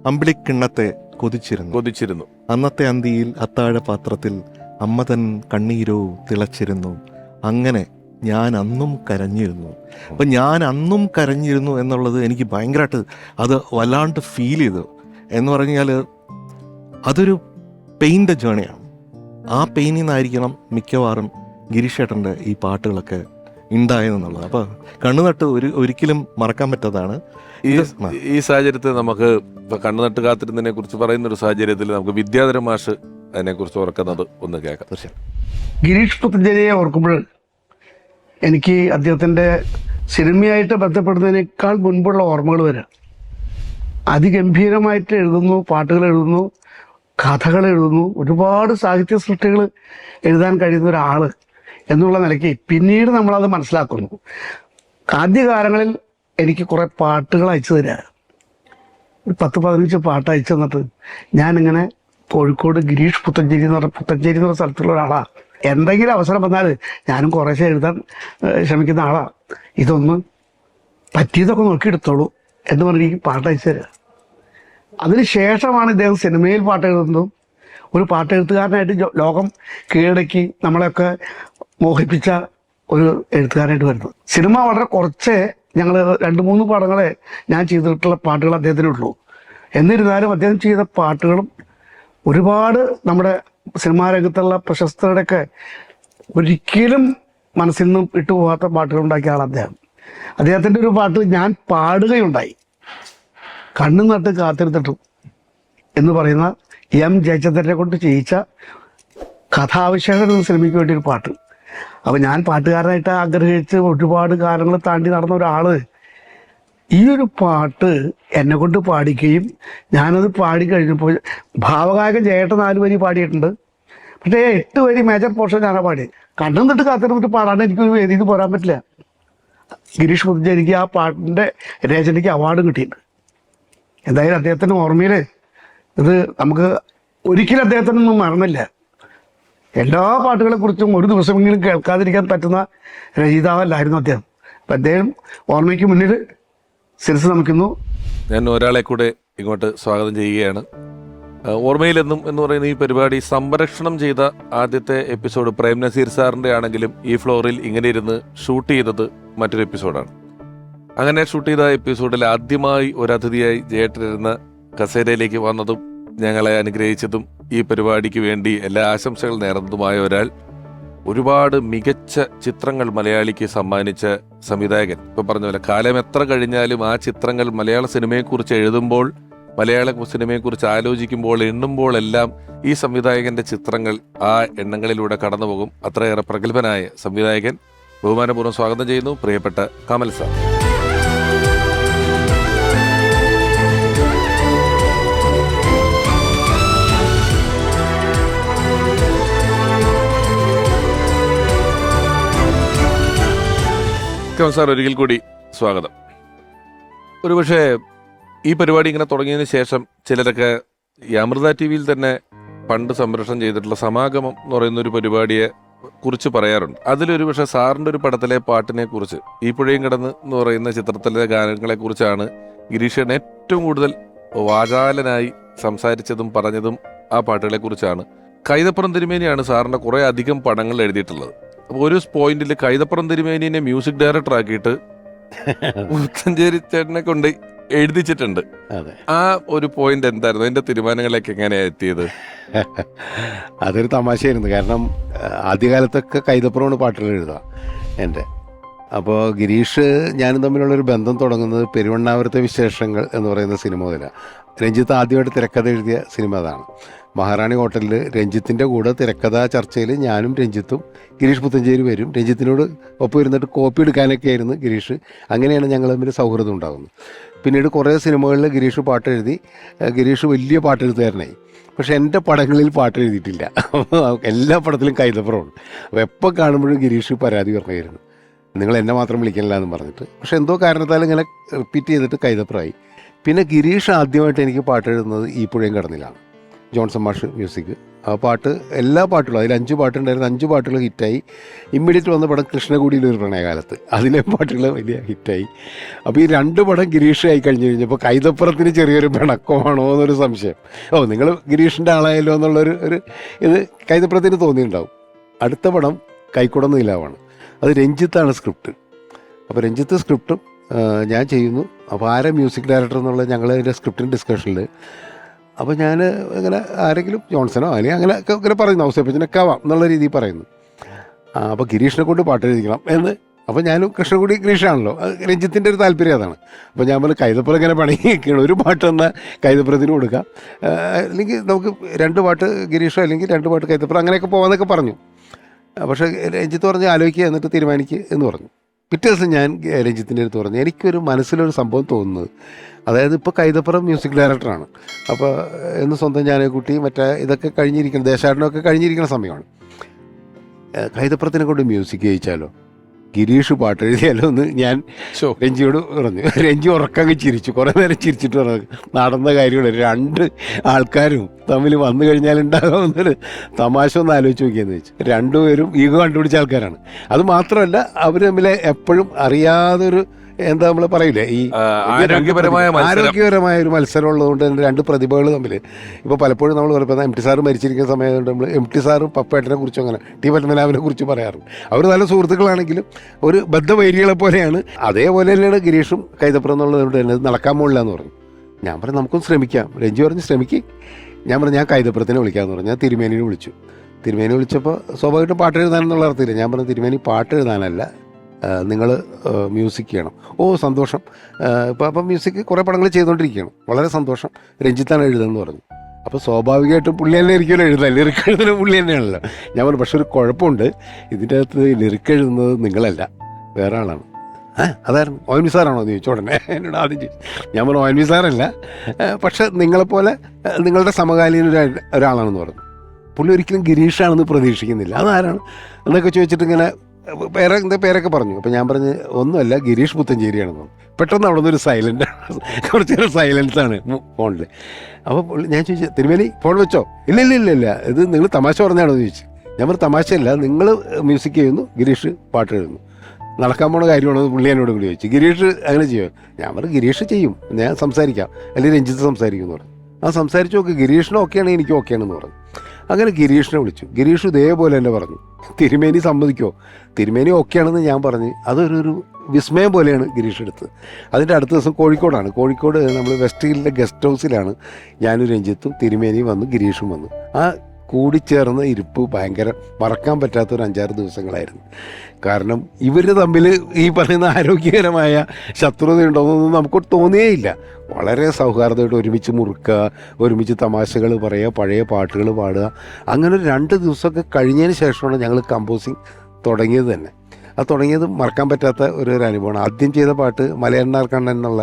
അമ്പിളിക്കിണ്ണത്തെ കൊതിച്ചിരുന്നു. അന്നത്തെ അന്തിയിൽ അത്താഴ പാത്രത്തിൽ അമ്മ തൻ കണ്ണീരോ തിളച്ചിരുന്നു. അങ്ങനെ ഞാൻ അന്നും കരഞ്ഞിരുന്നു. അപ്പം ഞാൻ അന്നും കരഞ്ഞിരുന്നു എന്നുള്ളത് എനിക്ക് ഭയങ്കരമായിട്ട് അത് വല്ലാണ്ട് ഫീൽ ചെയ്തു. എന്ന് പറഞ്ഞാൽ അതൊരു പെയിൻ്റെ ജേണിയാണ്. ആ പെയിനിൽ നിന്നായിരിക്കണം മിക്കവാറും ഗിരീഷ് ചേട്ടൻ്റെ ഈ പാട്ടുകളൊക്കെ ഉണ്ടായതെന്നുള്ളത്. അപ്പോൾ കണ്ണുനട്ട് ഒരിക്കലും മറക്കാൻ പറ്റാത്തതാണ്. ഈ സാഹചര്യത്തിൽ നമുക്ക് ഇപ്പൊ കണ്ണുനട്ട് കാത്തിരുന്നതിനെ കുറിച്ച് പറയുന്ന ഒരു സാഹചര്യത്തിൽ നമുക്ക് വിദ്യാധര മാഷ് അതിനെക്കുറിച്ച് ഓർക്കുന്നത് ഒന്ന് കേൾക്കാം. തീർച്ചയായും. ഗിരീഷ് പുത്തഞ്ചേരിയെ ഓർക്കുമ്പോൾ എനിക്ക് അദ്ദേഹത്തിൻ്റെ സിനിമയായിട്ട് ബന്ധപ്പെടുന്നതിനേക്കാൾ മുൻപുള്ള ഓർമ്മകൾ വരിക. അതിഗംഭീരമായിട്ട് എഴുതുന്നു, പാട്ടുകൾ എഴുതുന്നു, കഥകൾ എഴുതുന്നു, ഒരുപാട് സാഹിത്യ സൃഷ്ടികൾ എഴുതാൻ കഴിയുന്ന ഒരാൾ എന്നുള്ള നിലയ്ക്ക് പിന്നീട് നമ്മളത് മനസ്സിലാക്കുന്നു. ആദ്യകാലങ്ങളിൽ എനിക്ക് കുറേ പാട്ടുകൾ അയച്ചു തരിക, ഒരു 10-15 പാട്ട് അയച്ചു തന്നിട്ട് ഞാനിങ്ങനെ കോഴിക്കോട് ഗിരീഷ് പുത്തഞ്ചേരി എന്ന് പറഞ്ഞ സ്ഥലത്തുള്ള ഒരാളാണ്. എന്തെങ്കിലും അവസരം വന്നാൽ ഞാനും കുറേശ്ശെ എഴുതാൻ ശ്രമിക്കുന്ന ആളാണ്. ഇതൊന്ന് പറ്റിയതൊക്കെ നോക്കിയെടുത്തോളൂ എന്ന് പറഞ്ഞ് എനിക്ക് പാട്ട് അയച്ചു തരിക. അതിന് ശേഷമാണ് ഇദ്ദേഹം സിനിമയിൽ പാട്ട് എഴുതുന്നതും ഒരു പാട്ടെഴുത്തുകാരനായിട്ട് ലോകം കീഴടക്കി നമ്മളെയൊക്കെ മോഹിപ്പിച്ച ഒരു എഴുത്തുകാരനായിട്ട് വരുന്നത്. സിനിമ വളരെ കുറച്ചേ ഞങ്ങൾ 2-3 പടങ്ങളെ ഞാൻ ചെയ്തിട്ടുള്ള പാട്ടുകൾ അദ്ദേഹത്തിനുള്ളൂ. എന്നിരുന്നാലും അദ്ദേഹം ചെയ്ത പാട്ടുകളും ഒരുപാട് നമ്മുടെ സിനിമാ രംഗത്തുള്ള പ്രശസ്തരുടെയൊക്കെ ഒരിക്കലും മനസ്സിൽ നിന്നും വിട്ടുപോകാത്ത പാട്ടുകൾ ഉണ്ടാക്കിയ ആൾ അദ്ദേഹം. അദ്ദേഹത്തിൻ്റെ ഒരു പാട്ട് ഞാൻ പാടുകയുണ്ടായി, കണ്ണു നട്ട് കാത്തിരുന്നിട്ടും എന്ന് പറയുന്ന എം ജയചന്ദ്രനെ കൊണ്ട് ചെയ്യിച്ച കഥാവിശേഷം എന്ന സിനിമയ്ക്ക് വേണ്ടി ഒരു പാട്ട്. അപ്പോൾ ഞാൻ പാട്ടുകാരനായിട്ട് ആഗ്രഹിച്ച് ഒരുപാട് കാലങ്ങൾ താണ്ടി നടന്ന ഒരാൾ ഈ ഒരു പാട്ട് എന്നെ കൊണ്ട് പാടിക്കുകയും ഞാനത് പാടിക്കഴിഞ്ഞപ്പോൾ ഭാവഗായകൻ ജയേട്ടൻ 4 വരി പാടിയിട്ടുണ്ട്, പക്ഷേ 8 വരി മേജർ പോർഷൻ ഞാനാണ് പാടിയത്. കണ്ണും തൊട്ട് കാത്തിരുന്നിട്ട് പാടാണ്ട് എനിക്കൊരു വേദിയിൽ പോരാൻ പറ്റില്ല. ഗിരീഷ് പുത്തഞ്ചേരിക്ക് ആ പാട്ടിൻ്റെ രചനയ്ക്ക് അവാർഡ് കിട്ടിയിട്ടുണ്ട്. എന്തായാലും അദ്ദേഹത്തിൻ്റെ ഓർമ്മയിൽ ഇത് നമുക്ക് ഒരിക്കലും അദ്ദേഹത്തിനൊന്നും മറന്നില്ല. എല്ലാ പാട്ടുകളെക്കുറിച്ചും ഒരു ദിവസമെങ്കിലും കേൾക്കാതിരിക്കാൻ പറ്റുന്ന രചയിതാവല്ലായിരുന്നു അദ്ദേഹം. അപ്പം അദ്ദേഹം ഓർമ്മയ്ക്ക് മുന്നിൽ ശിരസ് നമിക്കുന്നു. ഞാൻ ഒരാളെ കൂടെ ഇങ്ങോട്ട് സ്വാഗതം ചെയ്യുകയാണ്. ഓർമ്മയിലെന്നും എന്ന് പറയുന്ന ഈ പരിപാടി സംപ്രേഷണം ചെയ്ത ആദ്യത്തെ എപ്പിസോഡ് പ്രേം നസീർ സാറിൻ്റെ ആണെങ്കിലും ഈ ഫ്ലോറിൽ ഇങ്ങനെ ഇരുന്ന് ഷൂട്ട് ചെയ്തത് മറ്റൊരു എപ്പിസോഡാണ്. അങ്ങനെ ഷൂട്ട് ചെയ്ത എപ്പിസോഡിൽ ആദ്യമായി ഒരു അതിഥിയായി ജയേട്ടനിരുന്ന കസേരയിലേക്ക് വന്നതും ഞങ്ങളെ അനുഗ്രഹിച്ചതും ഈ പരിപാടിക്ക് വേണ്ടി എല്ലാ ആശംസകൾ നേർന്നതുമായ ഒരാൾ, ഒരുപാട് മികച്ച ചിത്രങ്ങൾ മലയാളിക്ക് സമ്മാനിച്ച സംവിധായകൻ. ഇപ്പൊ പറഞ്ഞ പോലെ കാലം എത്ര കഴിഞ്ഞാലും ആ ചിത്രങ്ങൾ മലയാള സിനിമയെക്കുറിച്ച് എഴുതുമ്പോൾ, മലയാള സിനിമയെക്കുറിച്ച് ആലോചിക്കുമ്പോൾ, എണ്ണുമ്പോൾ എല്ലാം ഈ സംവിധായകന്റെ ചിത്രങ്ങൾ ആ എണ്ണങ്ങളിലൂടെ കടന്നുപോകും. അത്രയേറെ പ്രഗത്ഭനായ സംവിധായകൻ, ബഹുമാനപൂർവ്വം സ്വാഗതം ചെയ്യുന്നു പ്രിയപ്പെട്ട കമൽ സാർ. സാർ ഒരിക്കൽ കൂടി സ്വാഗതം. ഒരുപക്ഷെ ഈ പരിപാടി ഇങ്ങനെ തുടങ്ങിയതിന് ശേഷം ചിലരൊക്കെ ഈ അമൃത ടി വിയിൽ തന്നെ പണ്ട് സംപ്രേഷണം ചെയ്തിട്ടുള്ള സമാഗമം എന്ന് പറയുന്ന ഒരു പരിപാടിയെ കുറിച്ച് പറയാറുണ്ട്. അതിലൊരു പക്ഷേ സാറിൻ്റെ ഒരു പടത്തിലെ പാട്ടിനെ കുറിച്ച്, ഈ പുഴയും കിടന്ന് എന്ന് പറയുന്ന ചിത്രത്തിലെ ഗാനങ്ങളെ കുറിച്ചാണ് ഗിരീഷൻ ഏറ്റവും കൂടുതൽ വാചാലനായി സംസാരിച്ചതും പറഞ്ഞതും ആ പാട്ടുകളെ കുറിച്ചാണ്. കൈതപ്പുറം തിരുമേനിയാണ് സാറിൻ്റെ കുറേ അധികം പടങ്ങൾ എഴുതിയിട്ടുള്ളത്. അപ്പോൾ ഒരു പോയിന്റിൽ കൈതപ്പുറം തിരുമേനിനെ മ്യൂസിക് ഡയറക്ടർ ആക്കിയിട്ട് പുത്തഞ്ചേരി ചേട്ടനെ കൊണ്ട് എഴുതിച്ചിട്ടുണ്ട്. ആ ഒരു പോയിന്റ് എന്തായിരുന്നു? അതിന്റെ തീരുമാനങ്ങളിലേക്ക് എങ്ങനെയാ എത്തിയത്? അതൊരു തമാശയായിരുന്നു. കാരണം ആദ്യകാലത്തൊക്കെ കൈതപ്പുറമാണ് പാട്ടുകൾ എഴുതുക എൻ്റെ. അപ്പോൾ ഗിരീഷ് ഞാനും തമ്മിലുള്ളൊരു ബന്ധം തുടങ്ങുന്നത് പെരുവണ്ണാപുരത്തെ വിശേഷങ്ങൾ എന്ന് പറയുന്ന സിനിമ മുതലാണ്. രഞ്ജിത്ത് ആദ്യമായിട്ട് തിരക്കഥ എഴുതിയ സിനിമ അതാണ്. മഹാറാണി ഹോട്ടലിൽ രഞ്ജിത്തിൻ്റെ കൂടെ തിരക്കഥാ ചർച്ചയിൽ ഞാനും രഞ്ജിത്തും ഗിരീഷ് പുത്തഞ്ചേരി വരും. രഞ്ജിത്തിനോട് ഒപ്പം ഇരുന്നിട്ട് കോപ്പി എടുക്കാനൊക്കെ ആയിരുന്നു ഗിരീഷ്. അങ്ങനെയാണ് ഞങ്ങൾ തമ്മിൽ സൗഹൃദം ഉണ്ടാകുന്നത്. പിന്നീട് കുറേ സിനിമകളിൽ ഗിരീഷ് പാട്ട് എഴുതി. ഗിരീഷ് വലിയ പാട്ടെഴുത്തുകാരനായി. പക്ഷെ എൻ്റെ പടങ്ങളിൽ പാട്ട് എഴുതിയിട്ടില്ല. എല്ലാ പടത്തിലും കൈതപ്പുറമാണ്. അപ്പോൾ എപ്പോൾ കാണുമ്പോഴും ഗിരീഷ് പരാതി പറഞ്ഞായിരുന്നു, നിങ്ങൾ എന്നെ മാത്രം വിളിക്കണില്ല എന്ന് പറഞ്ഞിട്ട്. പക്ഷെ എന്തോ കാരണത്താൽ ഇങ്ങനെ റിപ്പീറ്റ് ചെയ്തിട്ട് കൈതപ്പുറമായി. പിന്നെ ഗിരീഷ് ആദ്യമായിട്ട് എനിക്ക് പാട്ട് എഴുതുന്നത് ഈ പുഴയും കടന്നിലാണ്. ജോൺസൺ മാഷ് മ്യൂസിക്. ആ പാട്ട് എല്ലാ പാട്ടുകളും, അതിൽ 5 പാട്ടുണ്ടായിരുന്നു. 5 പാട്ടുകൾ ഹിറ്റായി. ഇമ്മീഡിയറ്റ് വന്ന പടം കൃഷ്ണകുടിയിലൊരു പ്രണയകാലത്ത്, അതിലെ പാട്ടുകൾ വലിയ ഹിറ്റായി. അപ്പോൾ ഈ 2 പടം ഗിരീഷ് ആയി കഴിഞ്ഞ് കഴിഞ്ഞപ്പോൾ കൈതപ്പുറത്തിന് ചെറിയൊരു പിണക്കമാണോ എന്നൊരു സംശയം. നിങ്ങൾ ഗിരീഷിൻ്റെ ആളായല്ലോ എന്നുള്ളൊരു ഇത് കൈതപ്പുറത്തിന് തോന്നിയിട്ടുണ്ടാവും. അടുത്ത പടം കൈക്കുടം നീലാവാണ്. അത് രഞ്ജിത്താണ് സ്ക്രിപ്റ്റ്. അപ്പോൾ രഞ്ജിത്ത് സ്ക്രിപ്റ്റും ഞാൻ ചെയ്യുന്നു. അപ്പോൾ ആരാ മ്യൂസിക് ഡയറക്ടർ എന്നുള്ള ഞങ്ങൾ അതിൻ്റെ സ്ക്രിപ്റ്റിൻ്റെ ഡിസ്കഷനിൽ അപ്പോൾ ഞാൻ ഇങ്ങനെ ആരെങ്കിലും ജോൺസണോ അല്ലെങ്കിൽ അങ്ങനെ ഒക്കെ ഇങ്ങനെ പറയുന്നു, ഔസേപ്പച്ചനൊക്കെ ആവാം എന്നുള്ള രീതിയിൽ പറയുന്നു. അപ്പോൾ ഗിരീഷിനെ കൊണ്ട് പാട്ട് എഴുതിക്കണം എന്ന്. അപ്പോൾ ഞാനും കൃഷ്ണൻകുടി ഗിരീഷാണല്ലോ, രഞ്ജിത്തിൻ്റെ ഒരു താല്പര്യം അതാണ്. അപ്പോൾ ഞാൻ പറഞ്ഞു കൈതപ്പുറം ഇങ്ങനെ പണിയൊക്കെയാണ്, ഒരു പാട്ട് എന്നാൽ കൈതപ്പുറത്തിന് കൊടുക്കാം, അല്ലെങ്കിൽ നമുക്ക് 2 പാട്ട് ഗിരീഷോ അല്ലെങ്കിൽ 2 പാട്ട് കൈതപ്പുറം അങ്ങനെയൊക്കെ പോകാമെന്നൊക്കെ പറഞ്ഞു. പക്ഷേ രഞ്ജിത്ത് പറഞ്ഞ് ആലോചിക്കുക എന്നിട്ട് തീരുമാനിക്കുക എന്ന് പറഞ്ഞു. പിറ്റേ ദിവസം ഞാൻ രഞ്ജിത്തിൻ്റെ അടുത്ത് പറഞ്ഞു എനിക്കൊരു മനസ്സിലൊരു സംഭവം തോന്നുന്നത്, അതായത് ഇപ്പോൾ കൈതപ്പുറം മ്യൂസിക് ഡയറക്ടറാണ്, അപ്പോൾ എന്ന് സ്വന്തം ജാനകുട്ടി മറ്റേ ഇതൊക്കെ കഴിഞ്ഞിരിക്കണം, ദേശാടനമൊക്കെ കഴിഞ്ഞിരിക്കുന്ന സമയമാണ്. കൈതപ്പുറത്തിനെ കൊണ്ട് മ്യൂസിക് ചെയ്യിച്ചാലോ, ഗിരീഷ് പാട്ട് എഴുതിയാലോ എന്ന് ഞാൻ രഞ്ജിയോട് പറഞ്ഞു. രഞ്ജി ഉറക്കങ്ങ് ചിരിച്ചു, കുറേ നേരം ചിരിച്ചിട്ട് പറഞ്ഞു നടന്ന കാര്യമാണ്, 2 ആൾക്കാരും തമ്മിൽ വന്നു കഴിഞ്ഞാൽ ഉണ്ടാകാമെന്നൊരു തമാശ ഒന്ന് ആലോചിച്ച് നോക്കിയെന്ന് വെച്ചു. 2 പേരും ഈഗോ കണ്ടുപിടിച്ച ആൾക്കാരാണ്. അത് മാത്രമല്ല അവർ തമ്മിൽ എപ്പോഴും അറിയാതൊരു എന്താ നമ്മൾ പറയില്ലേ, ഈ ആരോഗ്യപരമായ ഒരു മത്സരം ഉള്ളതുകൊണ്ട് തന്നെ 2 പ്രതിഭകൾ തമ്മിൽ ഇപ്പോൾ പലപ്പോഴും നമ്മൾ പറയുന്നത് എം ടി സാറ് മരിച്ചിരിക്കുന്ന സമയത്ത് നമ്മൾ എം ടി സാറും പപ്പേട്ടനെ കുറിച്ചും അങ്ങനെ ടി പത്മനാഭനെ കുറിച്ച് പറയാറുണ്ട്. അവർ നല്ല സുഹൃത്തുക്കളാണെങ്കിലും ഒരു ബദ്ധവൈരികളെ പോലെയാണ്. അതേപോലെ തന്നെയാണ് ഗിരീഷും കൈതപ്പുറം എന്നുള്ളത് തന്നെ നടക്കാൻ പോകില്ല എന്ന് പറഞ്ഞു. ഞാൻ പറഞ്ഞു നമുക്കൊന്ന് ശ്രമിക്കാം. രഞ്ജി പറഞ്ഞ് ശ്രമിക്കും. ഞാൻ പറഞ്ഞു ഞാൻ കൈതപ്പുറത്തിനെ വിളിക്കാമെന്ന് പറഞ്ഞു. ഞാൻ തിരുമേനിനെ വിളിച്ചു. തിരുമേനി വിളിച്ചപ്പോൾ സ്വാഭാവികമായിട്ടും പാട്ട് എഴുതാനെന്നുള്ള അർത്ഥമില്ല. ഞാൻ പറഞ്ഞു തിരുമേനി പാട്ട് എഴുതാനല്ല, നിങ്ങൾ മ്യൂസിക് ചെയ്യണം. ഓ സന്തോഷം, അപ്പം മ്യൂസിക് കുറേ പടങ്ങൾ ചെയ്തുകൊണ്ടിരിക്കുകയാണ്, വളരെ സന്തോഷം, രഞ്ജിത്താണ് എഴുതുന്നതെന്ന് പറഞ്ഞു. അപ്പോൾ സ്വാഭാവികമായിട്ടും പുള്ളി തന്നെ ഇരിക്കുമല്ലോ എഴുതാൻ, ലിറിക്ക് എഴുതുന്ന പുള്ളി തന്നെയാണല്ലോ. ഞാൻ പറഞ്ഞു പക്ഷെ ഒരു കുഴപ്പമുണ്ട്, ഇതിൻ്റെ അകത്ത് ലിറിക്ക് എഴുതുന്നത് നിങ്ങളല്ല, വേറെ ആളാണ്. അതായിരുന്നു ONV സാറാണോ എന്ന് ചോദിച്ചു ഉടനെ എന്നോട് ആദ്യം ചോദിച്ചു. ഞാൻ പറഞ്ഞു ONV സാറല്ല, പക്ഷെ നിങ്ങളെപ്പോലെ നിങ്ങളുടെ സമകാലീന ഒരാളാണെന്ന് പറഞ്ഞു. പുള്ളി ഒരിക്കലും ഗിരീഷാണെന്ന് പ്രതീക്ഷിക്കുന്നില്ല. അതാരാണ് എന്നൊക്കെ ചോദിച്ചിട്ട് ഇങ്ങനെ പേരൊക്കെ പറഞ്ഞു. അപ്പോൾ ഞാൻ പറഞ്ഞ് ഒന്നുമല്ല, ഗിരീഷ് പുത്തഞ്ചേരിയാണെന്ന് പറഞ്ഞു. പെട്ടെന്ന് അവിടെ നിന്നൊരു സൈലൻ്റ്, കുറച്ച് നേരം സൈലൻസാണ് ഫോണിൽ. അപ്പോൾ ഞാൻ ചോദിച്ചു തിരുമേനി ഫോൺ വെച്ചോ? ഇല്ല ഇത് നിങ്ങൾ തമാശ പറഞ്ഞാണോ എന്ന് ചോദിച്ചു. ഞാൻ പറഞ്ഞു തമാശയല്ല, നിങ്ങൾ മ്യൂസിക് ചെയ്യുന്നു, ഗിരീഷ് പാട്ട് എഴുതുന്നു, നടക്കാൻ പോണ കാര്യമാണോ പുള്ളി എന്നോട് കൂടി ചോദിച്ചു. ഗിരീഷ് അങ്ങനെ ചെയ്യുമോ? ഞാൻ പറഞ്ഞു ഗിരീഷ് ചെയ്യും, ഞാൻ സംസാരിക്കാം, അല്ലെങ്കിൽ രഞ്ജിത്ത് സംസാരിക്കും എന്ന് പറഞ്ഞു. സംസാരിച്ച് നോക്ക്, ഗിരീഷിന് ഓക്കെയാണെങ്കിൽ എനിക്ക് ഓക്കെയാണെന്ന് പറഞ്ഞു. അങ്ങനെ ഗിരീഷിനെ വിളിച്ചു. ഗിരീഷ് ഇതേപോലെ തന്നെ പറഞ്ഞു തിരുമേനി സമ്മതിക്കോ? തിരുമേനി ഓക്കെയാണെന്ന് ഞാൻ പറഞ്ഞ് അതൊരു വിസ്മയം പോലെയാണ് ഗിരീഷ് എടുത്തത്. അതിൻ്റെ അടുത്ത ദിവസം കോഴിക്കോടാണ്. കോഴിക്കോട് നമ്മൾ വെസ്റ്റ് ഹില്ലിലെ ഗസ്റ്റ് ഹൗസിലാണ് ഞാനും രഞ്ജിത്തും തിരുമേനിയും വന്നു, ഗിരീഷും വന്നു. ആ കൂടിച്ചേർന്ന ഇരിപ്പ് ഭയങ്കര മറക്കാൻ പറ്റാത്തൊരു 5-6 ദിവസങ്ങളായിരുന്നു. കാരണം ഇവർ തമ്മിൽ ഈ പറയുന്ന ആരോഗ്യകരമായ ശത്രുതയുണ്ടോയെന്നൊന്നും നമുക്ക് തോന്നിയേയില്ല. വളരെ സൗഹാർദ്ദമായിട്ട് ഒരുമിച്ച് മുറുക്കുക, ഒരുമിച്ച് തമാശകൾ പറയുക, പഴയ പാട്ടുകൾ പാടുക. അങ്ങനെ ഒരു 2 ദിവസമൊക്കെ കഴിഞ്ഞതിന് ശേഷമാണ് ഞങ്ങൾ കമ്പോസിങ് തുടങ്ങിയത് തന്നെ. അത് തുടങ്ങിയത് മറക്കാൻ പറ്റാത്ത ഒരു അനുഭവമാണ്. ആദ്യം ചെയ്ത പാട്ട് മലയണ്ണാർ കണ്ണൻ എന്നുള്ള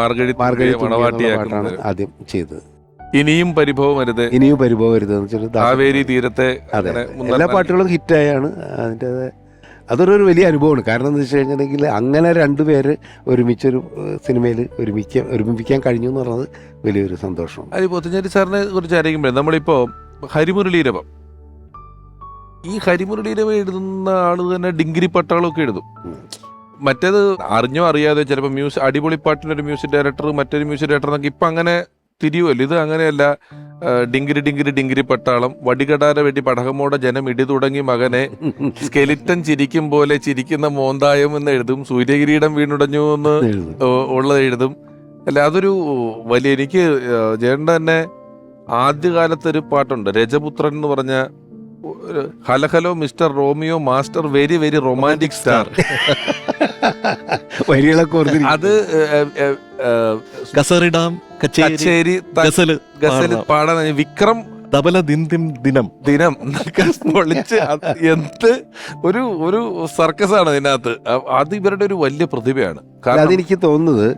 മാർഗഴി പാട്ടാണ് ആദ്യം ചെയ്തത്. ഇനിയും പരിഭവം വരുത് എന്ന് വെച്ചിട്ട് കാവേരി തീരത്തെ. അതെ, എല്ലാ പാട്ടുകളും ഹിറ്റായാണ്. അതിൻ്റെ അതൊരു വലിയ അനുഭവമാണ്. കാരണം എന്താ വെച്ച് കഴിഞ്ഞിട്ടുണ്ടെങ്കിൽ അങ്ങനെ 2 പേര് ഒരുമിച്ചൊരു സിനിമയിൽ ഒരുമിപ്പിക്കാൻ കഴിഞ്ഞു എന്ന് പറഞ്ഞത് വലിയൊരു സന്തോഷം. അത് പുത്തഞ്ചേരി സാറിനെ കുറിച്ച് ആയിരിക്കുമ്പോൾ നമ്മളിപ്പോൾ ഹരിമുരളീരവം, ഈ ഹരിമുരളീരവം എഴുതുന്ന ആള് തന്നെ ഡിങ്കിരി പട്ടാളമൊക്കെ എഴുതും. മറ്റേത് അറിഞ്ഞോ അറിയാതെ ചിലപ്പോൾ അടിപൊളി പാട്ടിനൊരു മ്യൂസിക് ഡയറക്ടർ, മറ്റൊരു മ്യൂസിക് ഡയറക്ടർ എന്നൊക്കെ ഇപ്പം അങ്ങനെ തിരിയുമല്ലോ. ഇത് അങ്ങനെയല്ല. ഡിങ്കിരി പട്ടാളം, വടികടാര വെടി പടകമോടെ ജനം ഇടി തുടങ്ങി മകനെ, സ്കെലിറ്റൻ ചിരിക്കും പോലെ ചിരിക്കുന്ന മോന്തായം എന്ന് എഴുതും, സൂര്യകിരീടം വീണുടഞ്ഞു എന്ന് ഉള്ളത് എഴുതും. അല്ല അതൊരു വലിയ, എനിക്ക് ജയണ്ട തന്നെ ആദ്യകാലത്തൊരു പാട്ടുണ്ട് രജപുത്രൻ എന്ന് പറഞ്ഞ, hello mister Romeo master very very romantic star. അത് കച്ചേരി ഗസല് പാടാൻ വിക്രം തബല ദിനം പൊളിച്ച് എന്ത് ഒരു സർക്കസാണ് അതിനകത്ത്. അത് ഇവരുടെ ഒരു വലിയ പ്രതിഭയാണ്. അതെനിക്ക് തോന്നുന്നത്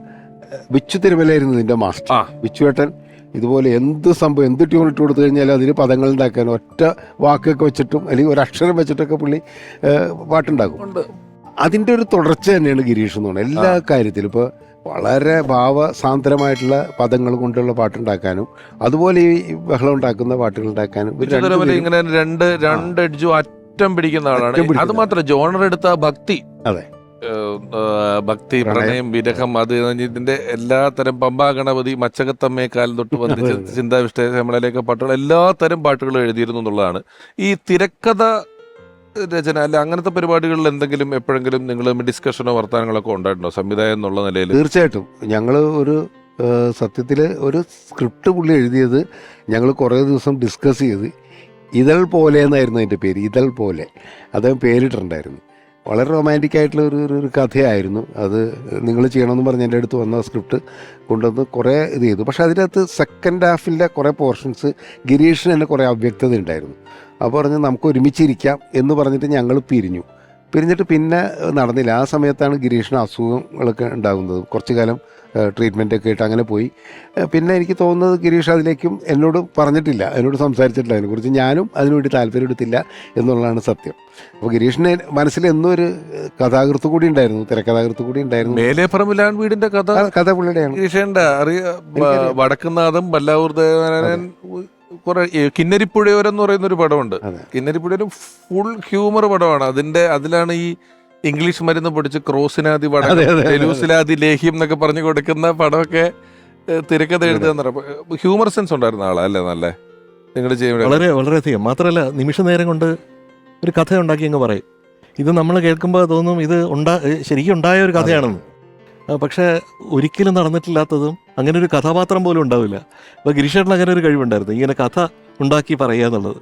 ബിച്ചു തിരുമലായിരുന്നു ഇതിന്റെ മാസ്റ്റർ. ബിച്ചുവേട്ടൻ ഇതുപോലെ എന്ത് സംഭവം, എന്ത് ട്യൂൺ ഇട്ട് കൊടുത്തു കഴിഞ്ഞാലും അതിന് പദങ്ങൾ ഉണ്ടാക്കാൻ ഒറ്റ വാക്കൊക്കെ വെച്ചിട്ടും അല്ലെങ്കിൽ ഒരു അക്ഷരം വെച്ചിട്ടൊക്കെ പുള്ളി പാട്ടുണ്ടാക്കും. അതിൻ്റെ ഒരു തുടർച്ച തന്നെയാണ് ഗിരീഷ് എന്ന് പറയുന്നത് എല്ലാ കാര്യത്തിലും. ഇപ്പോൾ വളരെ ഭാവസാന്ദ്രമായിട്ടുള്ള പദങ്ങൾ കൊണ്ടുള്ള പാട്ടുണ്ടാക്കാനും അതുപോലെ ഈ ബഹളം ഉണ്ടാക്കുന്ന പാട്ടുകൾ ഉണ്ടാക്കാനും ഇങ്ങനെ രണ്ട് എഡ്ജും അറ്റം പിടിക്കുന്ന ആളാണ്. അത് മാത്രമല്ല ജോണർ എടുത്ത ഭക്തി, അതെ, ഭക്തി, പ്രണയം, വിരഹം, അത് ഇതിന്റെ എല്ലാ തരം പമ്പാ ഗണപതി, മച്ചകത്തമ്മേക്കാലം തൊട്ട് വന്നിച്ച് ചിന്താവിഷ്ട നമ്മളേക്ക് പാട്ടുകൾ, എല്ലാ തരം പാട്ടുകളും എഴുതിയിരുന്നു എന്നുള്ളതാണ്. ഈ തിരക്കഥ രചന അല്ല അങ്ങനത്തെ പരിപാടികളിൽ എന്തെങ്കിലും എപ്പോഴെങ്കിലും നിങ്ങൾ ഡിസ്കഷനോ വർത്തമാനങ്ങളൊക്കെ ഉണ്ടായിട്ടുണ്ടോ സംവിധായകൻ എന്നുള്ള നിലയിൽ? തീർച്ചയായിട്ടും. ഞങ്ങൾ ഒരു സത്യത്തിൽ ഒരു സ്ക്രിപ്റ്റ് പുള്ളി എഴുതിയത് ഞങ്ങൾ കുറേ ദിവസം ഡിസ്കസ് ചെയ്ത് ഇതൾ പോലെ എന്നായിരുന്നു അതിൻ്റെ പേര്, ഇതൾ പോലെ അദ്ദേഹം പേരിട്ടിട്ടുണ്ടായിരുന്നു. വളരെ റൊമാൻറ്റിക് ആയിട്ടുള്ള ഒരു കഥയായിരുന്നു അത്. നിങ്ങൾ ചെയ്യണമെന്ന് പറഞ്ഞ് എൻ്റെ അടുത്ത് വന്ന സ്ക്രിപ്റ്റ് കൊണ്ടുവന്ന് കുറേ ഇത് ചെയ്തു. പക്ഷേ അതിനകത്ത് സെക്കൻഡ് ഹാഫിലെ കുറേ പോർഷൻസ് ഗിരീഷിന് തന്നെ കുറേ അവ്യക്തത ഉണ്ടായിരുന്നു. അപ്പോൾ പറഞ്ഞ് നമുക്ക് ഒരുമിച്ചിരിക്കാം എന്ന് പറഞ്ഞിട്ട് ഞങ്ങൾ പിരിഞ്ഞിട്ട് പിന്നെ നടന്നില്ല. ആ സമയത്താണ് ഗിരീഷിന് അസുഖങ്ങളൊക്കെ ഉണ്ടാകുന്നത്. കുറച്ച് കാലം ട്രീറ്റ്മെൻറ്റൊക്കെ ആയിട്ട് അങ്ങനെ പോയി. പിന്നെ എനിക്ക് തോന്നുന്നത് ഗിരീഷ് അതിലേക്കും എന്നോട് പറഞ്ഞിട്ടില്ല, എന്നോട് സംസാരിച്ചിട്ടില്ല. അതിനെക്കുറിച്ച് ഞാനും അതിനുവേണ്ടി താല്പര്യം എടുത്തില്ല എന്നുള്ളതാണ് സത്യം. അപ്പോൾ ഗിരീഷിന് മനസ്സിൽ എന്നും ഒരു കഥാകൃത്ത് കൂടി ഉണ്ടായിരുന്നു, തിരക്കഥാകൃത്ത് കൂടി ഉണ്ടായിരുന്നു. മേലേപ്പറമ്പിലാണ് വീടിന്റെ കഥ പുള്ളിയുടെയാണ്. ഗിരീഷന്റെ വടക്കുന്നാഥം ബല്ലാവൂർ ദേവനാരായണൻ കുറെ കിന്നരിപ്പുഴയോരെന്ന് പറയുന്ന ഒരു പടമുണ്ട്. കിന്നരിപ്പുഴയൊരു ഫുൾ ഹ്യൂമർ പടമാണ്. അതിലാണ് ഈ ഇംഗ്ലീഷ് മരുന്ന് പൊടിച്ച് ക്രോസിനാദി വടം ടെലൂസിലാദി ലേഹ്യം എന്നൊക്കെ പറഞ്ഞു കൊടുക്കുന്ന പടമൊക്കെ തിരക്കഥ എഴുതുക. ഹ്യൂമർ സെൻസ് ഉണ്ടായിരുന്ന ആളാ അല്ലേ? നല്ല നിങ്ങൾ ചെയ്യുമ്പോൾ വളരെ വളരെയധികം. മാത്രമല്ല നിമിഷ നേരം കൊണ്ട് ഒരു കഥ ഉണ്ടാക്കി അങ്ങ് പറയും. ഇത് നമ്മൾ കേൾക്കുമ്പോൾ തോന്നും ഇത് ശരിക്കും ഉണ്ടായ ഒരു കഥയാണെന്ന്. പക്ഷേ ഒരിക്കലും നടന്നിട്ടില്ലാത്തതും അങ്ങനെ ഒരു കഥാപാത്രം പോലും ഉണ്ടാവില്ല. അപ്പോൾ ഗിരീഷേട്ടന് അങ്ങനെ ഒരു കഴിവുണ്ടായിരുന്നു, ഇങ്ങനെ കഥ ഉണ്ടാക്കി പറയുക എന്നുള്ളത്.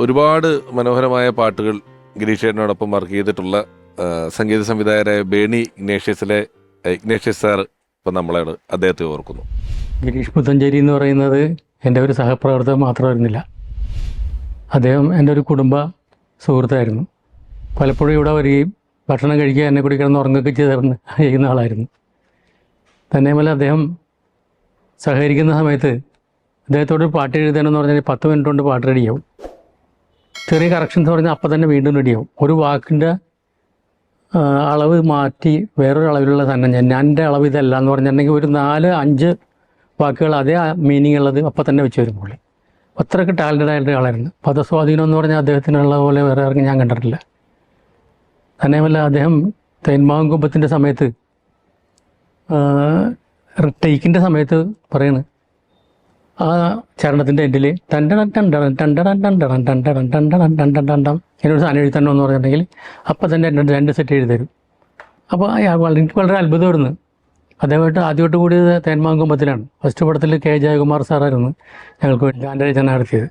ഒരുപാട് മനോഹരമായ പാട്ടുകൾ ഗിരീഷേട്ടനോടൊപ്പം വർക്ക് ചെയ്തിട്ടുള്ള സംഗീത സംവിധായകരായ ബേണി ഇഗ്നേഷ്യസ് സാർ ഇപ്പം നമ്മളാണ് അദ്ദേഹത്തെ ഓർക്കുന്നു. ഗിരീഷ് പുത്തഞ്ചേരി എന്ന് പറയുന്നത് എൻ്റെ ഒരു സഹപ്രവർത്തകൻ മാത്രമായിരുന്നില്ല. അദ്ദേഹം എൻ്റെ ഒരു കുടുംബ സുഹൃത്തായിരുന്നു. പലപ്പോഴും ഇവിടെ വരികയും ഭക്ഷണം കഴിക്കുക, എന്നെ കൂടി കിടന്ന് ഉറങ്ങുകയൊക്കെ ചെയ്യുന്ന ആളായിരുന്നു. തന്നെയുമല്ല അദ്ദേഹം സഹകരിക്കുന്ന സമയത്ത് അദ്ദേഹത്തോട് പാട്ട് എഴുതാനെന്ന് പറഞ്ഞാൽ 10 മിനിറ്റ് കൊണ്ട് പാട്ട് റെഡിയാവും. ചെറിയ കറക്ഷൻസ് പറഞ്ഞാൽ അപ്പം തന്നെ വീണ്ടും റെഡിയാവും. ഒരു വാക്കിൻ്റെ അളവ് മാറ്റി വേറൊരു അളവിലുള്ള സാധനം ഞാൻ എൻ്റെ അളവ് ഇതല്ല എന്ന് പറഞ്ഞിട്ടുണ്ടെങ്കിൽ ഒരു 4-5 വാക്കുകൾ അതേ മീനിങ് ഉള്ളത് അപ്പം തന്നെ വെച്ച് വരും പുള്ളി. അത്രയ്ക്ക് ടാലൻറ്റഡ് ആയിട്ട് ആളായിരുന്നു. പദസ്വാധീനം എന്ന് പറഞ്ഞാൽ അദ്ദേഹത്തിനുള്ള പോലെ വേറെ ആർക്കും ഞാൻ കണ്ടിട്ടില്ല. തന്നെയുമല്ല അദ്ദേഹം തേന്മാവും കുമ്പത്തിൻ്റെ സമയത്ത് ടേക്കിൻ്റെ സമയത്ത് പറയണ് ആ ചരണത്തിൻ്റെ എൻഡിൽ ടണ്ടടൻ ടണ്ടടൻ ടണ്ടടൻ ടണ്ടടൻ ടണ്ടടൻ ടണ്ടടൻ ടണ്ടടൻ ടണ്ടം എന്നൊരു സാധനം എഴുതണം എന്ന് പറഞ്ഞിട്ടുണ്ടെങ്കിൽ അപ്പം തന്നെ 2 സെറ്റ് എഴുതി തരും. അപ്പോൾ എനിക്ക് വളരെ അത്ഭുതമായിരുന്നു. അദ്ദേഹമായിട്ട് ആദ്യമായിട്ട് കൂടിയത് തേന്മാവും കുമ്പത്തിലാണ്. ഫസ്റ്റ് പടത്തിൽ കെ ജയകുമാർ സാറായിരുന്നു ഞങ്ങൾക്ക് വേണ്ടി ഗാനരചന നടത്തിയത്.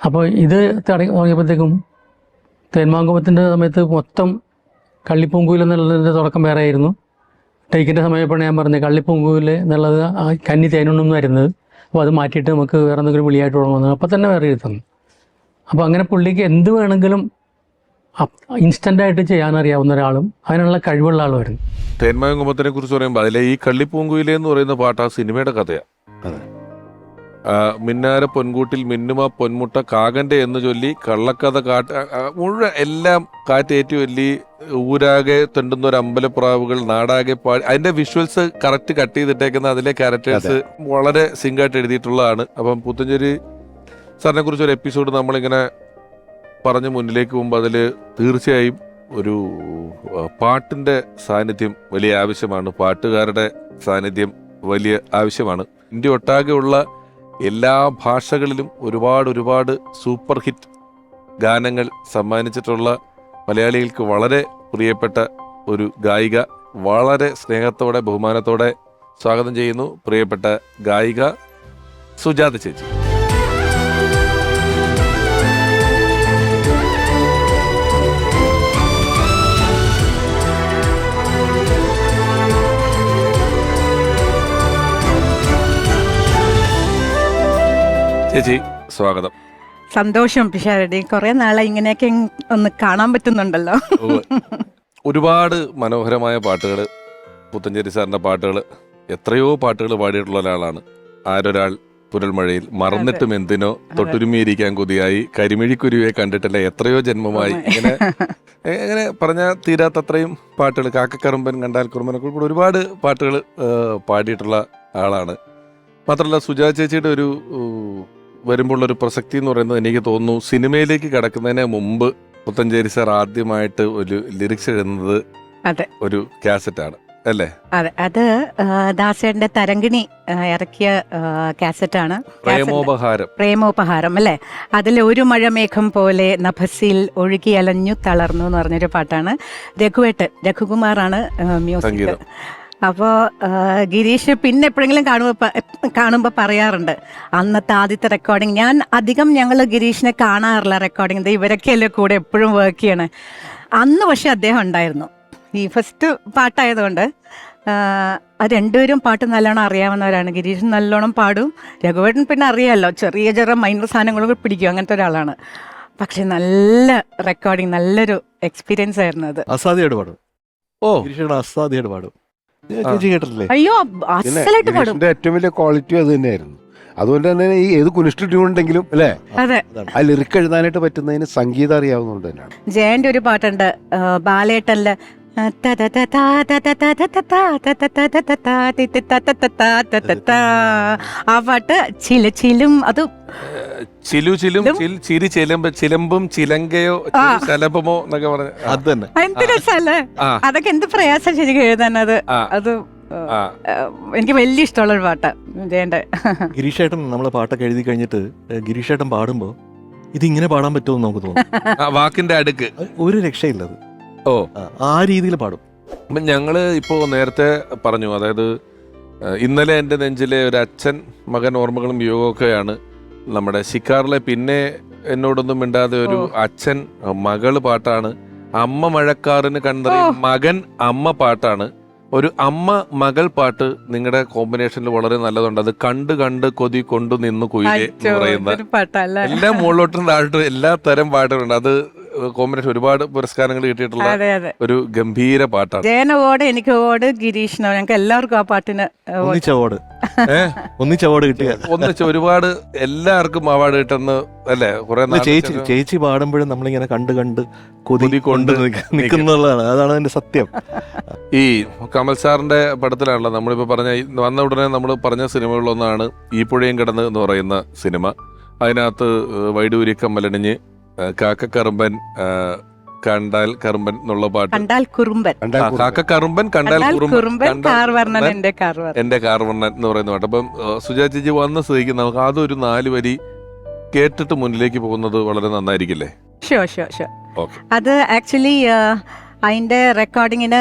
അപ്പോൾ ഇത് തുടങ്ങിയപ്പോഴത്തേക്കും തേന്മാവും കുമ്പത്തിൻ്റെ സമയത്ത് മൊത്തം കള്ളിപ്പൂങ്കൂൽ എന്നുള്ളതിൻ്റെ തുടക്കം വേറെ ആയിരുന്നു. ടേക്കിൻ്റെ സമയപ്പോഴാണ് ഞാൻ പറഞ്ഞത് കള്ളിപ്പൂങ്കൂൽ എന്നുള്ളത് ആ കന്നി തേനുണ്ണം വരുന്നത്. അപ്പോൾ അത് മാറ്റിയിട്ട് നമുക്ക് വേറെ എന്തെങ്കിലും വിളിയായിട്ട് തുടങ്ങുന്നത് അപ്പം തന്നെ വേറെ എഴുതി തന്നു. അപ്പോൾ അങ്ങനെ പുള്ളിക്ക് എന്ത് വേണമെങ്കിലും ഇൻസ്റ്റൻ്റായിട്ട് ചെയ്യാനറിയാവുന്ന ഒരാളും അതിനുള്ള കഴിവുള്ള ആളുമായിരുന്നു. തേന്മാവും കുമ്പത്തിനെ കുറിച്ച് പറയുമ്പോൾ അതിലെ ഈ കള്ളിപ്പൂങ്കുയിലെ എന്ന് പറയുന്ന പാട്ട് ആ സിനിമയുടെ കഥയാണ്. മിന്നാര പൊൻകൂട്ടിൽ മിന്നുമ പൊന്മുട്ട കാകന്റെ എന്ന് ചൊല്ലി കള്ളക്കഥ മുഴുവൻ എല്ലാം കാറ്റേറ്റി വല്ലി ഊരാകെ തെണ്ടുന്ന ഒരു അമ്പലപ്രാവുകൾ നാടാകെ പാടി. അതിന്റെ വിഷ്വൽസ് കറക്റ്റ് കട്ട് ചെയ്തിട്ടേക്കുന്ന അതിലെ ക്യാരക്ടേഴ്സ് വളരെ സിങ്കായിട്ട് എഴുതിയിട്ടുള്ളതാണ്. അപ്പം പുത്തഞ്ചേരി സാറിനെ കുറിച്ച് ഒരു എപ്പിസോഡ് നമ്മളിങ്ങനെ പറഞ്ഞ് മുന്നിലേക്ക് പോകുമ്പോൾ അതിൽ തീർച്ചയായും ഒരു പാട്ടിന്റെ സാന്നിധ്യം വലിയ ആവശ്യമാണ്. പാട്ടുകാരുടെ സാന്നിധ്യം വലിയ ആവശ്യമാണ്. ഇന്ത്യ ഒട്ടാകെയുള്ള എല്ലാ ഭാഷകളിലും ഒരുപാട് സൂപ്പർ ഹിറ്റ് ഗാനങ്ങൾ സമ്മാനിച്ചിട്ടുള്ള മലയാളികൾക്ക് വളരെ പ്രിയപ്പെട്ട ഒരു ഗായിക. വളരെ സ്നേഹത്തോടെ ബഹുമാനത്തോടെ സ്വാഗതം ചെയ്യുന്നു പ്രിയപ്പെട്ട ഗായിക സുജാത ചേച്ചി. ചേച്ചി സ്വാഗതം. സന്തോഷം പിഷാരടി, കുറെ നാളെ ഇങ്ങനെയൊക്കെ ഒന്ന് കാണാൻ പറ്റുന്നുണ്ടല്ലോ. ഒരുപാട് മനോഹരമായ പാട്ടുകൾ, പുത്തഞ്ചേരി സാറിന്റെ പാട്ടുകൾ, എത്രയോ പാട്ടുകൾ പാടിയിട്ടുള്ള ഒരാളാണ്. ആരൊരാൾ പുരൽമഴയിൽ, മറന്നിട്ടും എന്തിനോ, തൊട്ടുരുമിയിരിക്കാൻ കൊതിയായി, കരിമിഴിക്കുരുവിയെ കണ്ടിട്ടില്ല, എത്രയോ ജന്മമായി, ഇങ്ങനെ പറഞ്ഞാൽ തീരാത്തത്രയും പാട്ടുകൾ. കാക്കക്കറുമ്പൻ കണ്ടാൽ കുറുമ്പനൊക്കെ കൂടെ ഒരുപാട് പാട്ടുകൾ പാടിയിട്ടുള്ള ആളാണ്. മാത്രമല്ല സുജാ ചേച്ചിയുടെ ഒരു വരുമ്പോഴുള്ളൊരു പ്രസക്തി എന്ന് പറയുന്നത് എനിക്ക് തോന്നുന്നു സിനിമയിലേക്ക് കടക്കുന്നതിന് മുമ്പ് പുത്തഞ്ചേരി സാർ ആദ്യമായിട്ട് ഒരു ലിറിക്സ് എഴുതുന്നത് ഒരു കാസറ്റാണ് അല്ലേ? അതെ, അത് ദാസേട്ടന്റെ തരങ്കിണി ഇറക്കിയ കാസറ്റാണ്. പ്രേമോപഹാരം അല്ലേ? അതിൽ ഒരു മഴമേഘം പോലെ നഭസിൽ ഒഴുകി അലഞ്ഞു തളർന്നു എന്ന് പറഞ്ഞൊരു പാട്ടാണ്. രഘുകുമാറാണ് മ്യൂസിക്. അപ്പോൾ ഗിരീഷ് പിന്നെ എപ്പോഴെങ്കിലും കാണുമ്പോൾ പറയാറുണ്ട് അന്നത്തെ ആദ്യത്തെ റെക്കോർഡിങ്. ഞാൻ അധികം ഞങ്ങൾ ഗിരീഷിനെ കാണാറില്ല റെക്കോർഡിങ്, ഇവരൊക്കെയല്ലേ കൂടെ എപ്പോഴും വർക്ക് ചെയ്യണേ. അന്ന് പക്ഷെ അദ്ദേഹം ഉണ്ടായിരുന്നു. ഈ ഫസ്റ്റ് പാട്ടായതുകൊണ്ട് രണ്ടുപേരും പാട്ട് നല്ലോണം അറിയാവുന്നവരാണ്. ഗിരീഷ് നല്ലോണം പാടും, രഘുവേട്ടൻ പിന്നെ അറിയാമല്ലോ ചെറിയ ചെറിയ മൈനർ സാധനങ്ങളൊക്കെ പിടിക്കും, അങ്ങനത്തെ ഒരാളാണ്. പക്ഷെ നല്ല റെക്കോർഡിങ്, നല്ലൊരു എക്സ്പീരിയൻസ് ആയിരുന്നു അത്. അസാധ്യമായിട്ട് പാടും. ഓ ഗിരീഷേട്ടൻ അസാധ്യമായിട്ട് പാടും. ചേച്ചി കേട്ടിട്ടില്ലേ? അയ്യോ പിന്നെ അസലായിട്ട് പാടും. ഗിരീഷിന്റെ ഏറ്റവും വലിയ ക്വാളിറ്റി അത് തന്നെയായിരുന്നു. അതുകൊണ്ട് തന്നെ ഈ ഏത് കുനിഷ്ഠ ട്യൂൺ ഉണ്ടെങ്കിലും അല്ലേ, അതെ, ആ ലിറിക്ക് എഴുതാനായിട്ട് പറ്റുന്നതിന് സംഗീതം അറിയാവുന്നതുകൊണ്ട് തന്നെയാണ്. ജയന്റെ ഒരു പാട്ടുണ്ട് ബാലേട്ടനില്, ആ പാട്ട് ചിലും അത് ചിലമ്പും ചിലങ്കയോ ശലഭമോ എന്നൊക്കെ പറഞ്ഞു. അത് തന്നെ. എന്ത് രസല്ലേ അതൊക്കെ, എന്ത് പ്രയാസം ശരിക്കും എഴുതാൻ. അത് എനിക്ക് വലിയ ഇഷ്ടമുള്ള ഒരു പാട്ടാ ജയന്റെ. ഗിരീഷേട്ടൻ നമ്മളെ പാട്ടൊക്കെ എഴുതി കഴിഞ്ഞിട്ട് ഗിരീഷേട്ടൻ പാടുമ്പോൾ ഇതിങ്ങനെ പാടാൻ പറ്റുമെന്ന് നമുക്ക് തോന്നും. വാക്കിന്റെ അടുക്ക് ഒരു രക്ഷയില്ലത്. ഓ ആ രീതിയിൽ പാടും. അപ്പം ഞങ്ങൾ ഇപ്പോൾ നേരത്തെ പറഞ്ഞു, അതായത് ഇന്നലെ എൻ്റെ നെഞ്ചിലെ ഒരു അച്ഛൻ മകൻ ഓർമ്മകളും യോഗമൊക്കെയാണ് നമ്മുടെ ശിക്കാറിലെ. പിന്നെ എന്നോടൊന്നും മിണ്ടാതെ ഒരു അച്ഛൻ മകള് പാട്ടാണ്. അമ്മ മഴക്കാറിന് കണ്ടറിയും മകൻ അമ്മ പാട്ടാണ്. ഒരു അമ്മ മകൾ പാട്ട് നിങ്ങളുടെ കോമ്പിനേഷനിൽ വളരെ നല്ലതുണ്ട്. അത് കണ്ട് കൊതി കൊണ്ടു നിന്ന് കുയിലെ എന്ന് പറയുന്ന എല്ലാ മുകളിലോട്ടും താഴോട്ടും എല്ലാ തരം പാട്ടുകളുണ്ട്. അത് കോമ്പിനേഷൻ ഒരുപാട് പുരസ്കാരങ്ങൾ കിട്ടിയിട്ടുള്ള ഒരു ഗംഭീര പാട്ടാണ്. ജയന ഓട്, എനിക്ക് ഓട്, ഗിരീഷിനോ, ഞങ്ങൾക്ക് എല്ലാവർക്കും ആ പാട്ടിന് ഒന്നിച്ച അവാർഡ് കിട്ടിയ ഒരുപാട് എല്ലാവർക്കും അവാർഡ് കിട്ടുന്ന അല്ലേ. കുറെ ചേച്ചി പാടുമ്പോഴും നമ്മളിങ്ങനെ കണ്ട് കൊതി കൊണ്ട് നിൽക്കുന്നുള്ളതാണ്. അതാണ് അതിന്റെ സത്യം. ഈ കമൽ സാറിന്റെ പടത്തിലാണല്ലോ നമ്മളിപ്പോ പറഞ്ഞ വന്ന ഉടനെ നമ്മൾ പറഞ്ഞ സിനിമകളിലൊന്നാണ് ഈ പുഴയും കിടന്ന് എന്ന് പറയുന്ന സിനിമ. അതിനകത്ത് വൈഡൂരി കമ്മലണിഞ്ഞ് കാക്കക്കറുമ്പൻ കണ്ടാൽ കറുമ്പൻ എന്നുള്ള പാട്ട്, കാക്കക്കറുമ്പൻ കണ്ടാൽ കുറുമ്പൻ എന്റെ കാർവർണ്ണൻ എന്ന് പറയുന്ന പാട്ട്. അപ്പം സുജാ ചേച്ചി വന്ന സ്ഥിതിക്ക് നമുക്ക് അതൊരു 4 വരി കേട്ടിട്ട് മുന്നിലേക്ക് പോകുന്നത് വളരെ നന്നായിരിക്കില്ലേ? അത് ആക്ച്വലി അതിന്റെ റെക്കോർഡിങ്ങിന്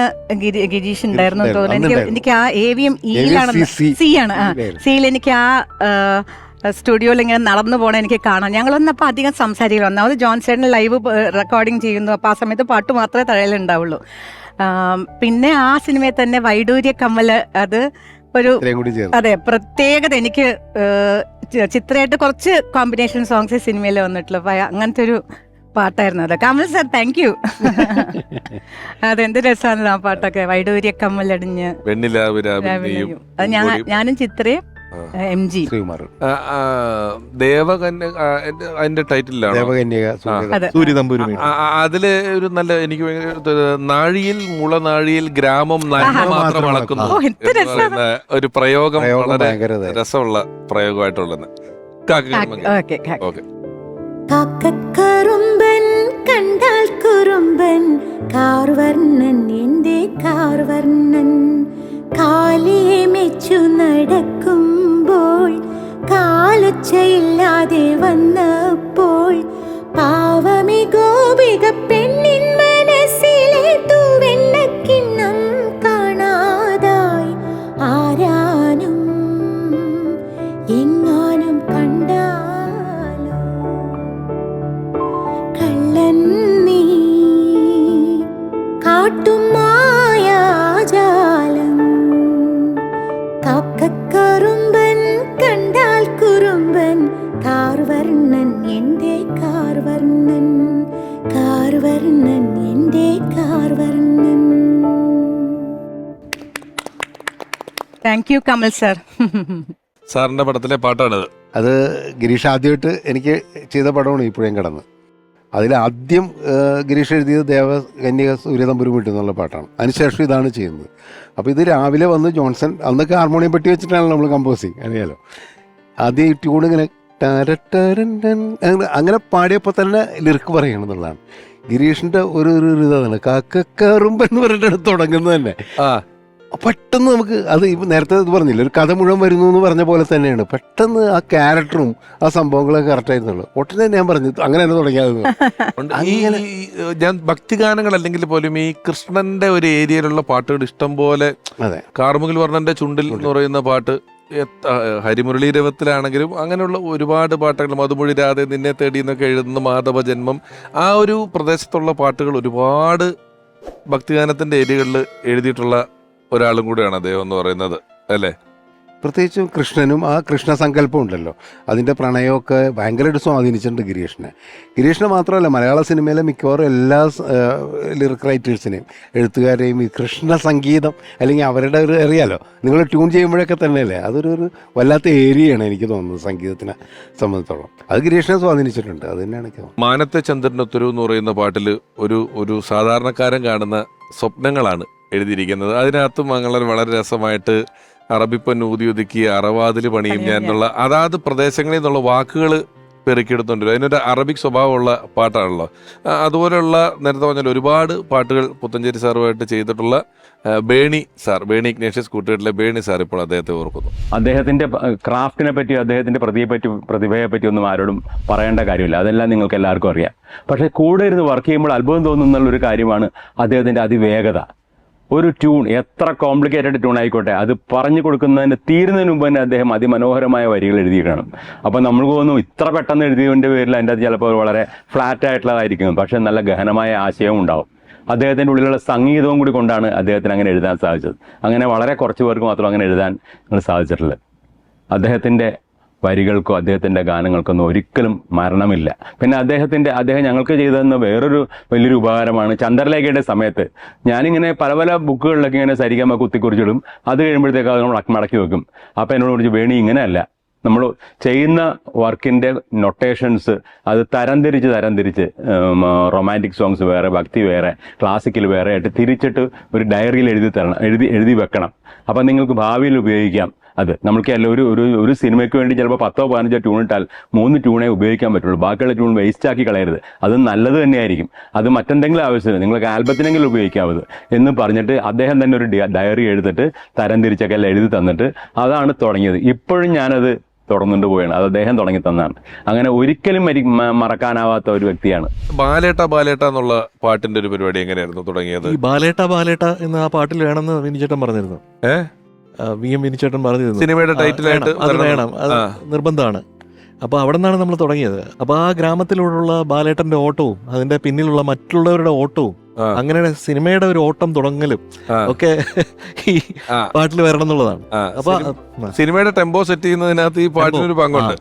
ഗിരീഷ് ഉണ്ടായിരുന്നു തോന്നുന്നു. എനിക്ക് ആ AVM E-ലാണ്, C-ആണ്. സിയിൽ എനിക്ക് ആ സ്റ്റുഡിയോയിൽ ഇങ്ങനെ നടന്നു പോകണം എനിക്ക് കാണാം. ഞങ്ങളൊന്നപ്പോൾ അധികം സംസാരിക്കില്ല. ഒന്നാമത് ജോൺസേട്ടൻ ലൈവ് റെക്കോർഡിങ് ചെയ്യുന്നു, അപ്പോൾ ആ സമയത്ത് പാട്ട് മാത്രമേ തഴയിലുണ്ടാവുള്ളൂ. പിന്നെ ആ സിനിമയിൽ തന്നെ വൈഡൂര്യ കമ്മല്, അത് ഒരു അതെ പ്രത്യേകത. എനിക്ക് ചിത്രമായിട്ട് കുറച്ച് കോമ്പിനേഷൻ സോങ്സ് സിനിമയിൽ വന്നിട്ടുള്ളൂ. അങ്ങനത്തെ ഒരു പാട്ടായിരുന്നു അത്. Kamal sir thank you. അതെന്ത് രസമാണ് ആ പാട്ടൊക്കെ, വൈഡൂര്യ കമ്മലടിഞ്ഞ്. അത് ഞാനും ചിത്രയും MG ദേവകന്യ അതിന്റെ ടൈറ്റിലാണ്. അതില് ഒരു നല്ല എനിക്ക് നാഴിയിൽ മുളനാഴിയിൽ ഗ്രാമം നന്മ മാത്രം അളക്കുന്നു ഒരു പ്രയോഗം വളരെ രസമുള്ള പ്രയോഗമായിട്ടുള്ളത്. കാക്കക്കറുമ്പൻ കണ്ടാൽ കുറുമ്പൻ കാർവർണ്ണൻ എന്റെ കാർവർണ്ണൻ കാലിയെ മെച്ചു നടക്കുമ്പോൾ കാലൊച്ചയില്ലാതെ വന്നപ്പോൾ പാവമി ഗോപിക പെണ്ണിൻ മനസ്സിലെ തൂവെണ്ണക്കിണ്ണം കാണാതായി ആരാനും എങ്ങാനും കണ്ടാലോ കള്ളൻ നീ കാട്ടും മായാജാലം കാക്കക്കറുമ്പൻ കണ്ടാൽ കുറുമ്പൻ കാർവർണ്ണൻ എന്റെ കാർവർണ്ണൻ കാർവർണ്ണൻ എന്റെ Karvarnan. Thank you Kamal sir. സാറിന്റെ പടത്തിലെ പാട്ടാണത്. അത് ഗിരീഷ് ആദ്യമായിട്ട് എനിക്ക് ചെയ്ത പടമാണ് ഈ പുഴയും കടന്ന്. അതിലാദ്യം ഗിരീഷ് എഴുതിയത് ദേവകന്യക സൂര്യതമ്പുരു വീട്ടിൽ നിന്നുള്ള പാട്ടാണ്. അതിനുശേഷം ഇതാണ് ചെയ്യുന്നത്. അപ്പോൾ ഇത് രാവിലെ വന്ന് ജോൺസൺ, അന്നൊക്കെ ഹാർമോണിയം പെട്ടി വെച്ചിട്ടാണ് നമ്മൾ കമ്പോസിങ്, അറിയാലോ. ആദ്യം ഈ ട്യൂൺ ഇങ്ങനെ അങ്ങനെ പാടിയപ്പോൾ തന്നെ ലിറിക്ക് പറയണം എന്നുള്ളതാണ്. ഗിരീഷിൻ്റെ ഒരു ഇതാണ് കാക്കക്കറുമ്പൻ എന്ന് പറഞ്ഞിട്ടാണ് തുടങ്ങുന്നത് തന്നെ. പെട്ടെന്ന് നമുക്ക് അത് ഇപ്പം നേരത്തെ ഇത് പറഞ്ഞില്ല, ഒരു കഥ മുഴുവൻ വരുന്നു എന്ന് പറഞ്ഞ പോലെ തന്നെയാണ്. പെട്ടെന്ന് ആ ക്യാരക്ടറും ആ സംഭവങ്ങളൊക്കെ കറക്റ്റ് ആയിരുന്നുള്ളൂ. ഒട്ടനെ ഞാൻ പറഞ്ഞു അങ്ങനെ തന്നെ തുടങ്ങിയത്. ഞാൻ ഭക്തിഗാനങ്ങൾ അല്ലെങ്കിൽ പോലും ഈ കൃഷ്ണന്റെ ഒരു ഏരിയയിലുള്ള പാട്ടുകൾ ഇഷ്ടം പോലെ. അതെ, കാർമുകിൽ വർണ്ണന്റെ ചുണ്ടിൽ എന്ന് പറയുന്ന പാട്ട്, ഹരിമുരളി രവത്തിലാണെങ്കിലും അങ്ങനെയുള്ള ഒരുപാട് പാട്ടുകൾ, മധുമൊഴി രാധെ, നിന്നെ തേടി എന്നൊക്കെ എഴുതുന്ന മാധവ ജന്മം, ആ ഒരു പ്രദേശത്തുള്ള പാട്ടുകൾ ഒരുപാട് ഭക്തിഗാനത്തിന്റെ ഏരിയകളിൽ എഴുതിയിട്ടുള്ള ഒരാളും കൂടെയാണ് അദ്ദേഹം എന്ന് പറയുന്നത് അല്ലേ? പ്രത്യേകിച്ചും കൃഷ്ണനും ആ കൃഷ്ണസങ്കല്പം ഉണ്ടല്ലോ, അതിൻ്റെ പ്രണയമൊക്കെ ഭയങ്കരമായിട്ട് സ്വാധീനിച്ചിട്ടുണ്ട് ഗിരീഷിനെ മാത്രമല്ല മലയാള സിനിമയിലെ മിക്കവാറും എല്ലാ ലിറിക് റൈറ്റേഴ്സിനെയും എഴുത്തുകാരെയും ഈ കൃഷ്ണ സംഗീതം അല്ലെങ്കിൽ അവരുടെ ഒരു അറിയാലോ, നിങ്ങൾ ട്യൂൺ ചെയ്യുമ്പോഴൊക്കെ തന്നെയല്ലേ അതൊരു വല്ലാത്ത ഏരിയയാണ് എനിക്ക് തോന്നുന്നത് സംഗീതത്തിനെ സംബന്ധിച്ചോളം. അത് ഗിരീഷിനെ സ്വാധീനിച്ചിട്ടുണ്ട്. അത് തന്നെയാണ് എനിക്ക് തോന്നുന്നത്. മാനത്തെ ചന്ദ്രനൊത്തൊരു എന്ന് പറയുന്ന പാട്ടിൽ ഒരു സാധാരണക്കാരൻ കാണുന്ന സ്വപ്നങ്ങളാണ് എഴുതിയിരിക്കുന്നത്. അതിനകത്തും അങ്ങനെ വളരെ രസമായിട്ട് അറബിപ്പൻ ഊതിയൊതുക്കി അറവാതിൽ പണിയും ഞാൻ എന്നുള്ള അതാത് പ്രദേശങ്ങളിൽ നിന്നുള്ള വാക്കുകൾ പെറുക്കിയെടുത്തുണ്ട്. അതിനൊരു അറബിക് സ്വഭാവമുള്ള പാട്ടാണല്ലോ. അതുപോലെയുള്ള നേരത്തെ പറഞ്ഞാൽ ഒരുപാട് പാട്ടുകൾ പുത്തഞ്ചേരി സാറുമായിട്ട് ചെയ്തിട്ടുള്ള ബേണി ഇഗ്നേഷ്യസ് കൂട്ടുകെട്ടിലെ ബേണി സാർ ഇപ്പോൾ അദ്ദേഹത്തെ ഓർക്കുന്നു. അദ്ദേഹത്തിന്റെ ക്രാഫ്റ്റിനെ പറ്റി, അദ്ദേഹത്തിന്റെ പ്രതിഭയെ പറ്റി ഒന്നും ആരോടും പറയേണ്ട കാര്യമില്ല, അതെല്ലാം നിങ്ങൾക്ക് എല്ലാവർക്കും അറിയാം. പക്ഷേ കൂടെ ഇരുന്ന് വർക്ക് ചെയ്യുമ്പോൾ അത്ഭുതം തോന്നുന്നുള്ളൊരു കാര്യമാണ് അദ്ദേഹത്തിന്റെ അതിവേഗത. ഒരു ട്യൂൺ എത്ര കോംപ്ലിക്കേറ്റഡ് ട്യൂൺ ആയിക്കോട്ടെ, അത് പറഞ്ഞു കൊടുക്കുന്നതിന് തീരുന്നതിന് മുമ്പ് തന്നെ അദ്ദേഹം അതിമനോഹരമായ വരികൾ എഴുതിയിടണം. അപ്പം നമ്മൾ തോന്നുന്നു ഇത്ര പെട്ടെന്ന് എഴുതിയതിൻ്റെ പേരിൽ അതിൻ്റെ അത് ചിലപ്പോൾ വളരെ ഫ്ലാറ്റ് ആയിട്ടുള്ളതായിരിക്കും, പക്ഷേ നല്ല ഗഹനമായ ആശയവും ഉണ്ടാവും. അദ്ദേഹത്തിൻ്റെ ഉള്ളിലുള്ള സംഗീതവും കൂടി കൊണ്ടാണ് അദ്ദേഹത്തിന് അങ്ങനെ എഴുതാൻ സാധിച്ചത്. അങ്ങനെ വളരെ കുറച്ച് പേർക്ക് മാത്രം അങ്ങനെ എഴുതാൻ സാധിച്ചിട്ടുള്ളത്. അദ്ദേഹത്തിൻ്റെ വരികൾക്കോ അദ്ദേഹത്തിൻ്റെ ഗാനങ്ങൾക്കൊന്നും ഒരിക്കലും മരണമില്ല. പിന്നെ അദ്ദേഹം ഞങ്ങൾക്ക് ചെയ്തതെന്ന് വേറൊരു വലിയൊരു ഉപകാരമാണ്. ചന്ദ്രലേഖയുടെ സമയത്ത് ഞാനിങ്ങനെ പല ബുക്കുകളിലൊക്കെ ഇങ്ങനെ സരിഗമ കുത്തിക്കുറിച്ചിടും. അത് കഴിയുമ്പോഴത്തേക്ക് അത് നമ്മൾ മടക്കി വെക്കും. അപ്പോൾ എന്നോട് കുറിച്ച് വേണി ഇങ്ങനെയല്ല, നമ്മൾ ചെയ്യുന്ന വർക്കിൻ്റെ നൊട്ടേഷൻസ് അത് തരംതിരിച്ച് റൊമാൻറ്റിക് സോങ്സ് വേറെ, ഭക്തി വേറെ, ക്ലാസിക്കൽ വേറെ ആയിട്ട് തിരിച്ചിട്ട് ഒരു ഡയറിയിൽ എഴുതി വെക്കണം. അപ്പം നിങ്ങൾക്ക് ഭാവിയിൽ ഉപയോഗിക്കാം. അത് നമുക്ക് അല്ല ഒരു സിനിമയ്ക്ക് വേണ്ടി ചിലപ്പോൾ 10-15 ട്യൂൺ ഇട്ടാൽ 3 ട്യൂണേ ഉപയോഗിക്കാൻ പറ്റുള്ളൂ. ബാക്കിയുള്ള ട്യൂൺ വേസ്റ്റ് ആക്കി കളയരുത്. അത് നല്ലത് തന്നെയായിരിക്കും. അത് മറ്റെന്തെങ്കിലും ആവശ്യമില്ല, നിങ്ങൾക്ക് ആൽബത്തിനെങ്കിലും ഉപയോഗിക്കാവത് എന്ന് പറഞ്ഞിട്ട് അദ്ദേഹം തന്നെ ഒരു ഡയറി എഴുതിട്ട് തരംതിരിച്ചൊക്കെ എല്ലാം എഴുതി തന്നിട്ട് അതാണ് തുടങ്ങിയത്. ഇപ്പോഴും ഞാനത് തുടർന്നുകൊണ്ട് പോവുകയാണ്. അത് അദ്ദേഹം തുടങ്ങി തന്നാണ്. അങ്ങനെ ഒരിക്കലും മറക്കാനാവാത്ത ഒരു വ്യക്തിയാണ്. ബാലേട്ട എന്നുള്ള പാട്ടിന്റെ ഒരു പരിപാടി എങ്ങനെയായിരുന്നു തുടങ്ങിയത്? ഈ ബാലേട്ട എന്ന് ആ പാട്ടിൽ വേണമെന്ന് വിനിച്ചേട്ടൻ പറഞ്ഞിരുന്നു. വിനിച്ചേട്ടൻ പറഞ്ഞിരുന്നു സിനിമയുടെ ടൈറ്റിലായിട്ട് അത് വേണം, അത് നിർബന്ധമാണ്. അപ്പോൾ അവിടെ നിന്നാണ് നമ്മൾ തുടങ്ങിയത്. അപ്പോൾ ആ ഗ്രാമത്തിലുള്ള ബാലേട്ടന്റെ ഓട്ടവും അതിന്റെ പിന്നിലുള്ള മറ്റുള്ളവരുടെ ഓട്ടവും അങ്ങനെ സിനിമയുടെ ഒരു ഓട്ടം തുടങ്ങലും ഒക്കെ ഈ പാട്ടിൽ വരണം എന്നുള്ളതാണ്. അപ്പൊ സിനിമയുടെ ടെമ്പോ സെറ്റ് ചെയ്യുന്നതിനകത്ത് ഈ പാട്ടിനൊരു പങ്കുണ്ട്.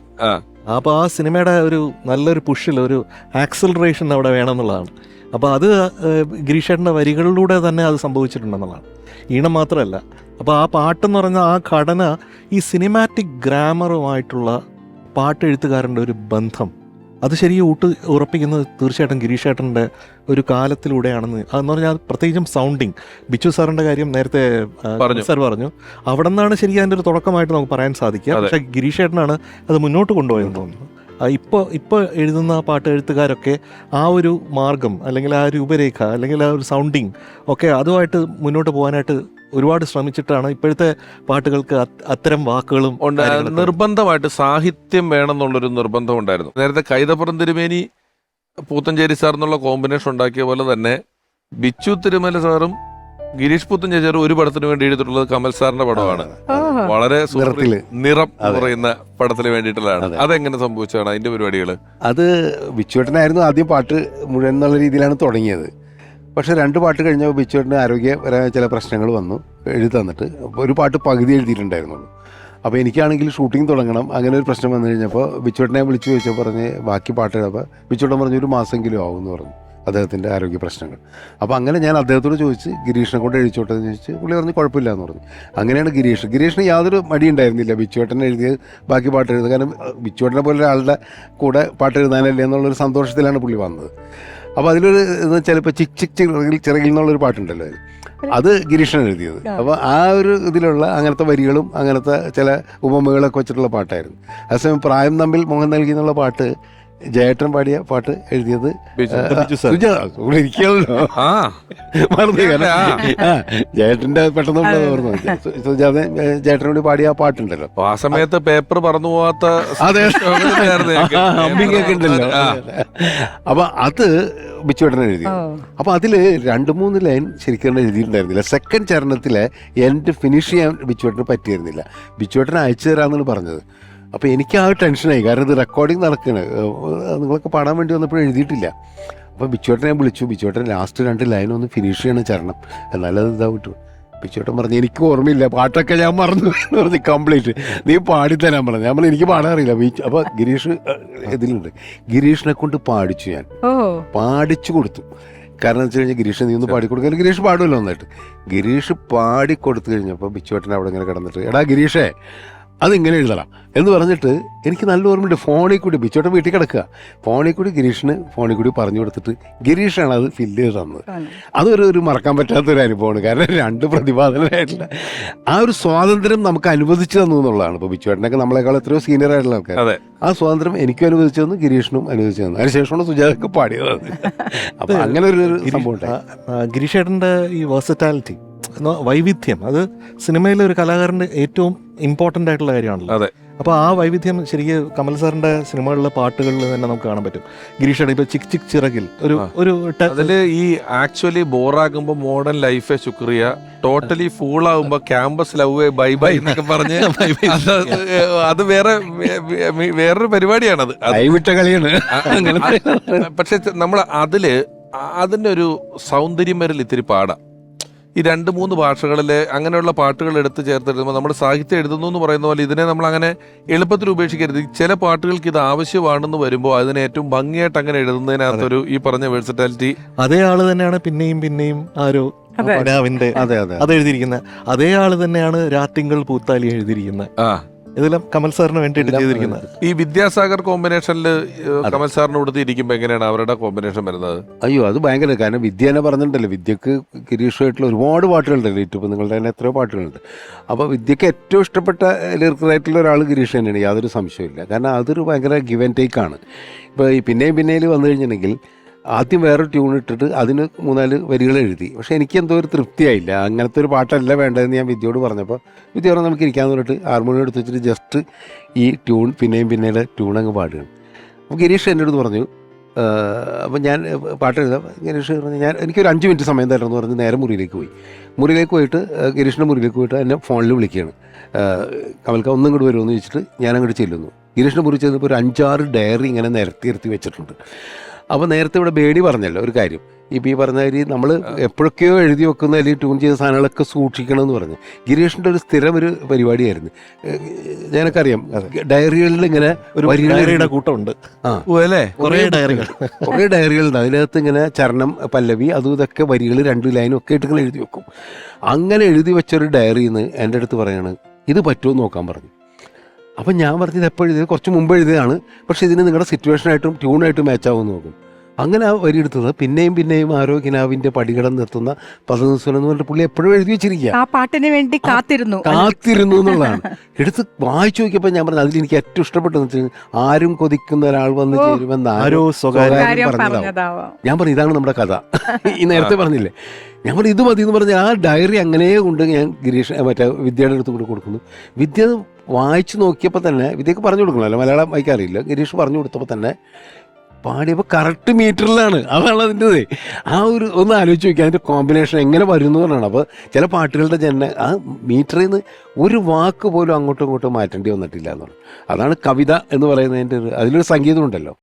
അപ്പൊ ആ സിനിമയുടെ ഒരു നല്ലൊരു പുഷിൽ ഒരു ആക്സിലറേഷൻ അവിടെ വേണം എന്നുള്ളതാണ്. അപ്പോൾ അത് ഗിരീഷേട്ടൻ്റെ വരികളിലൂടെ തന്നെ അത് സംഭവിച്ചിട്ടുണ്ടെന്നുള്ളതാണ്, ഈണം മാത്രമല്ല. അപ്പോൾ ആ പാട്ടെന്ന് പറഞ്ഞാൽ ആ ഘടന ഈ സിനിമാറ്റിക് ഗ്രാമറുമായിട്ടുള്ള പാട്ടെഴുത്തുകാരൻ്റെ ഒരു ബന്ധം അത് ശരിക്കും ഉറപ്പിക്കുന്നത് തീർച്ചയായിട്ടും ഗിരീഷേട്ടൻ്റെ ഒരു കാലത്തിലൂടെയാണെന്ന്. അതെന്ന് പറഞ്ഞാൽ പ്രത്യേകിച്ചും സൗണ്ടിങ്, ബിച്ചു സാറിൻ്റെ കാര്യം നേരത്തെ സാർ പറഞ്ഞു, അവിടെ നിന്നാണ് ശരിക്കും അതിൻ്റെ ഒരു തുടക്കമായിട്ട് നമുക്ക് പറയാൻ സാധിക്കുക. പക്ഷേ ഗിരീഷേട്ടനാണ് അത് മുന്നോട്ട് കൊണ്ടുപോയെന്ന് തോന്നുന്നു. ഇപ്പോൾ എഴുതുന്ന പാട്ട് എഴുത്തുകാരൊക്കെ ആ ഒരു മാർഗം അല്ലെങ്കിൽ ആ രൂപരേഖ അല്ലെങ്കിൽ ആ ഒരു സൗണ്ടിങ് ഒക്കെ അതുമായിട്ട് മുന്നോട്ട് പോകാനായിട്ട് ഒരുപാട് ശ്രമിച്ചിട്ടാണ് ഇപ്പോഴത്തെ പാട്ടുകൾക്ക് അത്തരം വാക്കുകളും നിർബന്ധമായിട്ട് സാഹിത്യം വേണമെന്നുള്ളൊരു നിർബന്ധം ഉണ്ടായിരുന്നു. നേരത്തെ കൈതപ്പുറം തിരുമേനി പൂത്തഞ്ചേരി സാർ എന്നുള്ള കോമ്പിനേഷൻ ഉണ്ടാക്കിയ പോലെ തന്നെ ബിച്ചു തിരുമല സാറും ഗിരീഷ് പുത്തഞ്ചേരി ഒരു പടത്തിന് വേണ്ടി എഴുതിയിട്ടുള്ളത് കമൽ സാറിന്റെ പടമാണ്. വളരെ നിറം എന്ന് പറയുന്ന പടത്തിന് വേണ്ടിയിട്ടുള്ളതാണ്. അതെങ്ങനെ സംഭവിച്ചതാണ് അതിന്റെ പരിപാടികൾ? അത് ബിച്ചുവേട്ടനായിരുന്നു ആദ്യം പാട്ട് മുഴുവൻ എന്നുള്ള രീതിയിലാണ് തുടങ്ങിയത്. പക്ഷേ 2 പാട്ട് കഴിഞ്ഞപ്പോൾ ബിച്ചുവേട്ടന് ആരോഗ്യപരമായ ചില പ്രശ്നങ്ങൾ വന്നു. എഴുതി തന്നിട്ട് ഒരു പാട്ട് പകുതി എഴുതിയിട്ടുണ്ടായിരുന്നുള്ളൂ. അപ്പോൾ എനിക്കാണെങ്കിൽ ഷൂട്ടിംഗ് തുടങ്ങണം. അങ്ങനെ ഒരു പ്രശ്നം വന്നു കഴിഞ്ഞപ്പോൾ ബിച്ചുവേട്ടനെ വിളിച്ചു ചോദിച്ചാൽ പറഞ്ഞ് ബാക്കി പാട്ട് എഴുതാപ്പോൾ ബിച്ചുവേട്ടൻ പറഞ്ഞു 1 മാസമെങ്കിലും ആവും എന്ന് പറഞ്ഞു, അദ്ദേഹത്തിൻ്റെ ആരോഗ്യ പ്രശ്നങ്ങൾ. അപ്പോൾ അങ്ങനെ ഞാൻ അദ്ദേഹത്തോട് ചോദിച്ച് ഗിരീഷിനെ കൊണ്ട് എഴുതിച്ചോട്ടെ എന്ന് ചോദിച്ച് പുള്ളി പറഞ്ഞ് കുഴപ്പമില്ല എന്ന് പറഞ്ഞു. അങ്ങനെയാണ് ഗിരീഷിന് യാതൊരു മടി ഉണ്ടായിരുന്നില്ല ബിച്ചുവേട്ടൻ എഴുതിയത് ബാക്കി പാട്ട് എഴുതുക. കാരണം ബിച്ചുവേട്ടനെ പോലെ ഒരാളുടെ കൂടെ പാട്ട് എഴുതാനല്ലേ എന്നുള്ളൊരു സന്തോഷത്തിലാണ് പുള്ളി വന്നത്. അപ്പോൾ അതിലൊരു എന്ന് വെച്ചാൽ ഇപ്പോൾ ചിക് ചിക് ചിറകിൽ എന്നുള്ളൊരു പാട്ടുണ്ടല്ലോ, അത് ഗിരീഷാണ് എഴുതിയത്. അപ്പോൾ ആ ഒരു ഇതിലുള്ള അങ്ങനത്തെ വരികളും അങ്ങനത്തെ ചില ഉപമകളൊക്കെ വെച്ചിട്ടുള്ള പാട്ടായിരുന്നു. അതേസമയം പ്രായം തമ്മിൽ മോഹം നൽകി എന്നുള്ള പാട്ട് ജയേട്ടൻ പാടിയ പാട്ട് എഴുതിയത് ബിജു സാർ. ഇവിടെ ഇരിക്കണല്ലോ, ആ മറന്നു. കാരണം ജയേട്ടന്റെ പെട്ടെന്ന് ഓർമ്മ സുജാത ജയേട്ടനോട് പാടിയ ആ പാട്ടുണ്ടല്ലോ, അപ്പൊ ആ സമയത്ത് പേപ്പർ പറന്നു പോവാത്ത അതെ സ്റ്റോക്കുകളായിരുന്നു ഞങ്ങൾക്ക്. അമ്പിങ്ങൊക്കെ ഉണ്ടല്ലോ. ആ. അപ്പൊ അത് ബിച്ചുവേട്ടൻ എഴുതി. അപ്പൊ അതില് 2-3 ലൈൻ ശരിക്കും എഴുതിയിട്ടുണ്ടായിരുന്നില്ല. സെക്കൻഡ് ചരണത്തിലെ എൻഡ് ഫിനിഷ് ചെയ്യാൻ ബിച്ചുവേട്ടന് പറ്റിയിരുന്നില്ല. ബിച്ചുവേട്ടൻ അയച്ചു തരാമെന്നാണ് പറഞ്ഞത്. അപ്പോൾ എനിക്ക് ആ ടെൻഷനായി, കാരണം ഇത് റെക്കോർഡിങ് നടക്കുകയാണ്, നിങ്ങളൊക്കെ പാടാൻ വേണ്ടി വന്നപ്പോൾ എഴുതിയിട്ടില്ല. അപ്പോൾ ബിച്ചുവേട്ടനെ ഞാൻ വിളിച്ചു. ബിച്ചുവേട്ടൻ ലാസ്റ്റ് 2 ലൈൻ ഒന്ന് ഫിനിഷ് ചെയ്യണം ചരണം, എന്നാലത് ഇതാ വിട്ടു. ബിച്ചുവേട്ടൻ പറഞ്ഞു എനിക്ക് ഓർമ്മയില്ല, പാട്ടൊക്കെ ഞാൻ മറന്നു എന്ന് പറഞ്ഞ് കംപ്ലീറ്റ് നീ പാടിത്തരാൻ പറഞ്ഞു. ഞാൻ പറഞ്ഞു എനിക്ക് പാടാൻ അറിയില്ല. അപ്പോൾ ഗിരീഷ് ഇതിലുണ്ട്, ഗിരീഷിനെ കൊണ്ട് പാടിച്ചു, ഞാൻ പാടിച്ചു കൊടുത്തു. കാരണം എന്ന് വെച്ച് കഴിഞ്ഞാൽ ഗിരീഷ് നീ ഒന്ന് പാടിക്കൊടുക്കാൻ, ഗിരീഷ് പാടുമല്ലോ നന്നായിട്ട്. ഗിരീഷ് പാടിക്കൊടുത്തു കഴിഞ്ഞപ്പോൾ ബിച്ചുവേട്ടൻ അവിടെ ഇങ്ങനെ കിടന്നിട്ട് എടാ ഗിരീഷേ അതിങ്ങനെ എഴുതണം എന്ന് പറഞ്ഞിട്ട് എനിക്ക് നല്ല ഓർമ്മയുണ്ട്. ഫോണിൽ കൂടി ബിച്ചോട്ടൻ വീട്ടിൽ കിടക്കുക, ഫോണിൽ കൂടി ഗിരീഷിന് ഫോണിൽ കൂടി പറഞ്ഞു കൊടുത്തിട്ട് ഗിരീഷാണ് അത് ഫില്ല് ചെയ്ത് തന്നത്. അതൊരു മറക്കാൻ പറ്റാത്തൊരു അനുഭവമാണ്. കാരണം 2 പ്രതിപാദനമായിട്ടുള്ള ആ ഒരു സ്വാതന്ത്ര്യം നമുക്ക് അനുവദിച്ചു തന്നു എന്നുള്ളതാണ്. ഇപ്പോൾ ബിച്ചുവേട്ടനൊക്കെ നമ്മളെക്കാൾ എത്രയോ സീനിയർ ആയിട്ടുള്ള ആൾക്കാർ. ആ സ്വാതന്ത്ര്യം എനിക്കും അനുവദിച്ചു തന്നു, ഗിരീഷിനും അനുവദിച്ചു തന്നു. അതിനുശേഷമാണ് സുജാതൊക്കെ പാടിയത്. അപ്പം അങ്ങനെ ഒരു സംഭവം ഉണ്ടായി. ഗിരീഷേട്ടൻ്റെ ഈ വേഴ്സറ്റാലിറ്റി, വൈവിധ്യം, അത് സിനിമയിലെ ഒരു കലാകാരൻ്റെ ഏറ്റവും ഇമ്പോർട്ടൻ്റ് ആയിട്ടുള്ള കാര്യമാണല്ലോ. അതെ. അപ്പോൾ ആ വൈവിധ്യം ശരിക്കും കമൽ സാറിൻ്റെ സിനിമകളിലെ പാട്ടുകളിൽ തന്നെ നമുക്ക് കാണാൻ പറ്റും. ഗിരീഷേട്ടൻ ഇപ്പോൾ ചിക് ചിക് ചിറകിൽ ഒരു അതില് ഈ ആക്ച്വലി ബോറാകുമ്പോ മോഡേൺ ലൈഫെ ശുക്രിയ, ടോട്ടലി ഫൂൾ ആകുമ്പോ ക്യാമ്പസ് ലവ് ബൈ ബൈ എന്നൊക്കെ പറഞ്ഞ് അത് വേറൊരു പരിപാടിയാണത്. കൈവിട്ട കളിയാണ്. പക്ഷെ നമ്മൾ അതിന്റെ ഒരു സൗന്ദര്യം വരൽ ഇത്തിരി പാടാം. ഈ 2-3 ഭാഷകളിലെ അങ്ങനെയുള്ള പാട്ടുകൾ എടുത്ത് ചേർത്തെഴുതുമ്പോൾ നമ്മുടെ സാഹിത്യം എഴുതുന്നു എന്ന് പറയുന്ന പോലെ ഇതിനെ നമ്മൾ അങ്ങനെ എളുപ്പത്തിൽ ഉപേക്ഷിക്കരുത്. ചില പാട്ടുകൾക്ക് ഇത് ആവശ്യമാണെന്ന് വരുമ്പോൾ അതിനെ ഏറ്റവും ഭംഗിയായിട്ട് അങ്ങനെ എഴുതുന്നതിനകത്തൊരു ഈ പറഞ്ഞ വേഴ്സറ്റാലിറ്റി. അതേ ആള് തന്നെയാണ് പിന്നെയും ആ ഒരു പനാവിന്റെ അത് എഴുതിയിരിക്കുന്നത്. അതേ ആള് തന്നെയാണ് രാത്തിങ്കൾ പൂത്താലി എഴുതിയിരിക്കുന്നത്. ഇതെല്ലാം കമൽ സാറിന് വേണ്ടിയിട്ട് ചെയ്തിരിക്കുന്നത്. ഈ വിദ്യാസാഗർ കോമ്പിനേഷനിൽ കമൽ സാറിന് കൊടുത്തിരിക്കുമ്പോൾ എങ്ങനെയാണ് അവരുടെ കോമ്പിനേഷൻ വരുന്നത്? അയ്യോ അത് ഭയങ്കര, കാരണം വിദ്യ തന്നെ പറഞ്ഞിട്ടുണ്ടല്ലോ, വിദ്യക്ക് ഗിരീഷുമായിട്ടുള്ള ഒരുപാട് പാട്ടുകളുണ്ടല്ലോ, യൂട്യൂബ് നിങ്ങളുടെ തന്നെ എത്രയോ പാട്ടുകളുണ്ട്. അപ്പോൾ വിദ്യക്ക് ഏറ്റവും ഇഷ്ടപ്പെട്ട ലിറിക്കറായിട്ടുള്ള ഒരാൾ ഗിരീഷ് തന്നെയാണ്, യാതൊരു സംശയമില്ല. കാരണം അതൊരു ഭയങ്കര ഗിവ് ആൻഡ് ടേക്ക് ആണ്. ഇപ്പോൾ ഈ പിന്നെയും വന്നു കഴിഞ്ഞിട്ടുണ്ടെങ്കിൽ ആദ്യം വേറൊരു ട്യൂൺ ഇട്ടിട്ട് അതിന് 3-4 വരികൾ എഴുതി. പക്ഷേ എനിക്കെന്തോ ഒരു തൃപ്തിയായില്ല, അങ്ങനത്തെ ഒരു പാട്ടല്ല വേണ്ടതെന്ന് ഞാൻ വിദ്യയോട് പറഞ്ഞപ്പോൾ വിദ്യ പറഞ്ഞാൽ നമുക്ക് ഇരിക്കാമെന്ന് പറഞ്ഞിട്ട് ഹാർമോണിയം എടുത്ത് വെച്ചിട്ട് ജസ്റ്റ് ഈ ട്യൂൺ പിന്നെയും ട്യൂൺ അങ്ങ് പാടുകയാണ്. അപ്പോൾ ഗിരീഷ് എൻ്റെ അടുത്ത് പറഞ്ഞു, അപ്പം ഞാൻ പാട്ട് എഴുതാം. ഗിരീഷ് പറഞ്ഞു എനിക്കൊരു 5 മിനിറ്റ് സമയം തരണമെന്ന് പറഞ്ഞ് നേരെ മുറിയിലേക്ക് പോയിട്ട് ഗിരീഷിൻ്റെ മുറിയിലേക്ക് പോയിട്ട് എന്നെ ഫോണിൽ വിളിക്കുകയാണ്. കമൽക്ക ഒന്നും ഇങ്ങോട്ട് വരുമെന്ന് ചോദിച്ചിട്ട് ഞാൻ അങ്ങോട്ട് ചെല്ലുന്നു. ഗിരീഷിനെ മുറി ചെന്നപ്പോൾ ഒരു 5-6 ഡയറി ഇങ്ങനെ നിരത്തി വെച്ചിട്ടുണ്ട്. അപ്പോൾ നേരത്തെ ഇവിടെ ബേഡി പറഞ്ഞല്ലോ ഒരു കാര്യം, ഇപ്പം ഈ പറഞ്ഞ കാര്യം നമ്മൾ എപ്പോഴൊക്കെയോ എഴുതി വെക്കുന്ന അല്ലെങ്കിൽ ട്യൂൺ ചെയ്ത സാധനങ്ങളൊക്കെ സൂക്ഷിക്കണമെന്ന് പറഞ്ഞു. ഗിരീഷിൻ്റെ ഒരു സ്ഥിരം ഒരു പരിപാടിയായിരുന്നു. ഞാനൊക്കെ അറിയാം, ഡയറികളിൽ ഇങ്ങനെ ഡയറിയുടെ കൂട്ടമുണ്ട്. കുറേ ഡയറികളുണ്ട്. അതിനകത്ത് ഇങ്ങനെ ചരണം, പല്ലവി, അതും ഇതൊക്കെ വരികൾ 2 ലൈനും ഒക്കെ ആയിട്ട് ഇങ്ങനെ എഴുതി വെക്കും. അങ്ങനെ എഴുതി വെച്ചൊരു ഡയറിന്ന് എൻ്റെ അടുത്ത് പറയാണ് ഇത് പറ്റുമോ നോക്കാൻ പറഞ്ഞു. അപ്പം ഞാൻ പറഞ്ഞത് എപ്പോൾ എഴുതിയത്, കുറച്ച് മുമ്പ് എഴുതിയതാണ്, പക്ഷേ ഇതിന് നിങ്ങളുടെ സിറ്റുവേഷനായിട്ടും ട്യൂണായിട്ടും മാച്ചാവുമെന്ന് നോക്കും. അങ്ങനെ ആ വരി എടുത്തത് പിന്നെയും ആരോ കിനാവിൻ്റെ പടികടം നിർത്തുന്ന പദനിസ്വരം എന്ന് പറഞ്ഞിട്ട് പുള്ളി എപ്പോഴും എഴുതി വെച്ചിരിക്കുക. ആ പാട്ടിന് വേണ്ടി കാത്തിരുന്നു എന്നുള്ളതാണ്. എടുത്ത് വായിച്ചു നോക്കിയപ്പോൾ ഞാൻ പറഞ്ഞത് അതിലെനിക്ക് ഏറ്റവും ഇഷ്ടപ്പെട്ടതെന്ന് വെച്ചാൽ ആരും കൊതിക്കുന്ന ഒരാൾ വന്ന് ചേരുമെന്ന് ആരോ സ്വകാര്യം പറഞ്ഞതാവും. ഞാൻ പറഞ്ഞു ഇതാണ് നമ്മുടെ കഥ. ഈ നേരത്തെ പറഞ്ഞില്ലേ, ഞാൻ പറഞ്ഞു ഇത് മതി എന്ന് പറഞ്ഞ് ആ ഡയറി അങ്ങനെ കൊണ്ട് ഞാൻ മറ്റേ വിദ്യയുടെ അടുത്ത് കൂടെ കൊടുക്കുന്നു. വിദ്യ വായിച്ചു നോക്കിയപ്പോൾ തന്നെ, വിദ്യക്ക് പറഞ്ഞു കൊടുക്കണമല്ലോ, മലയാളം വായിക്കാറില്ല, ഗിരീഷ് പറഞ്ഞു കൊടുത്തപ്പോൾ തന്നെ പാടിയപ്പോൾ കറക്റ്റ് മീറ്ററിലാണ്. അതാണ് അതിൻ്റെ ആ ഒരു ഒന്ന് ആലോചിച്ച് നോക്കി അതിൻ്റെ കോമ്പിനേഷൻ എങ്ങനെ വരുന്നു എന്നാണ്. അപ്പോൾ ചില പാട്ടുകളുടെ ജന ആ മീറ്ററിൽ നിന്ന് ഒരു വാക്ക് പോലും അങ്ങോട്ടും ഇങ്ങോട്ടും മാറ്റേണ്ടി വന്നിട്ടില്ല എന്നുള്ളത്. അതാണ് കവിത എന്ന് പറയുന്നതിൻ്റെ അതിലൊരു സംഗീതം ഉണ്ടല്ലോ.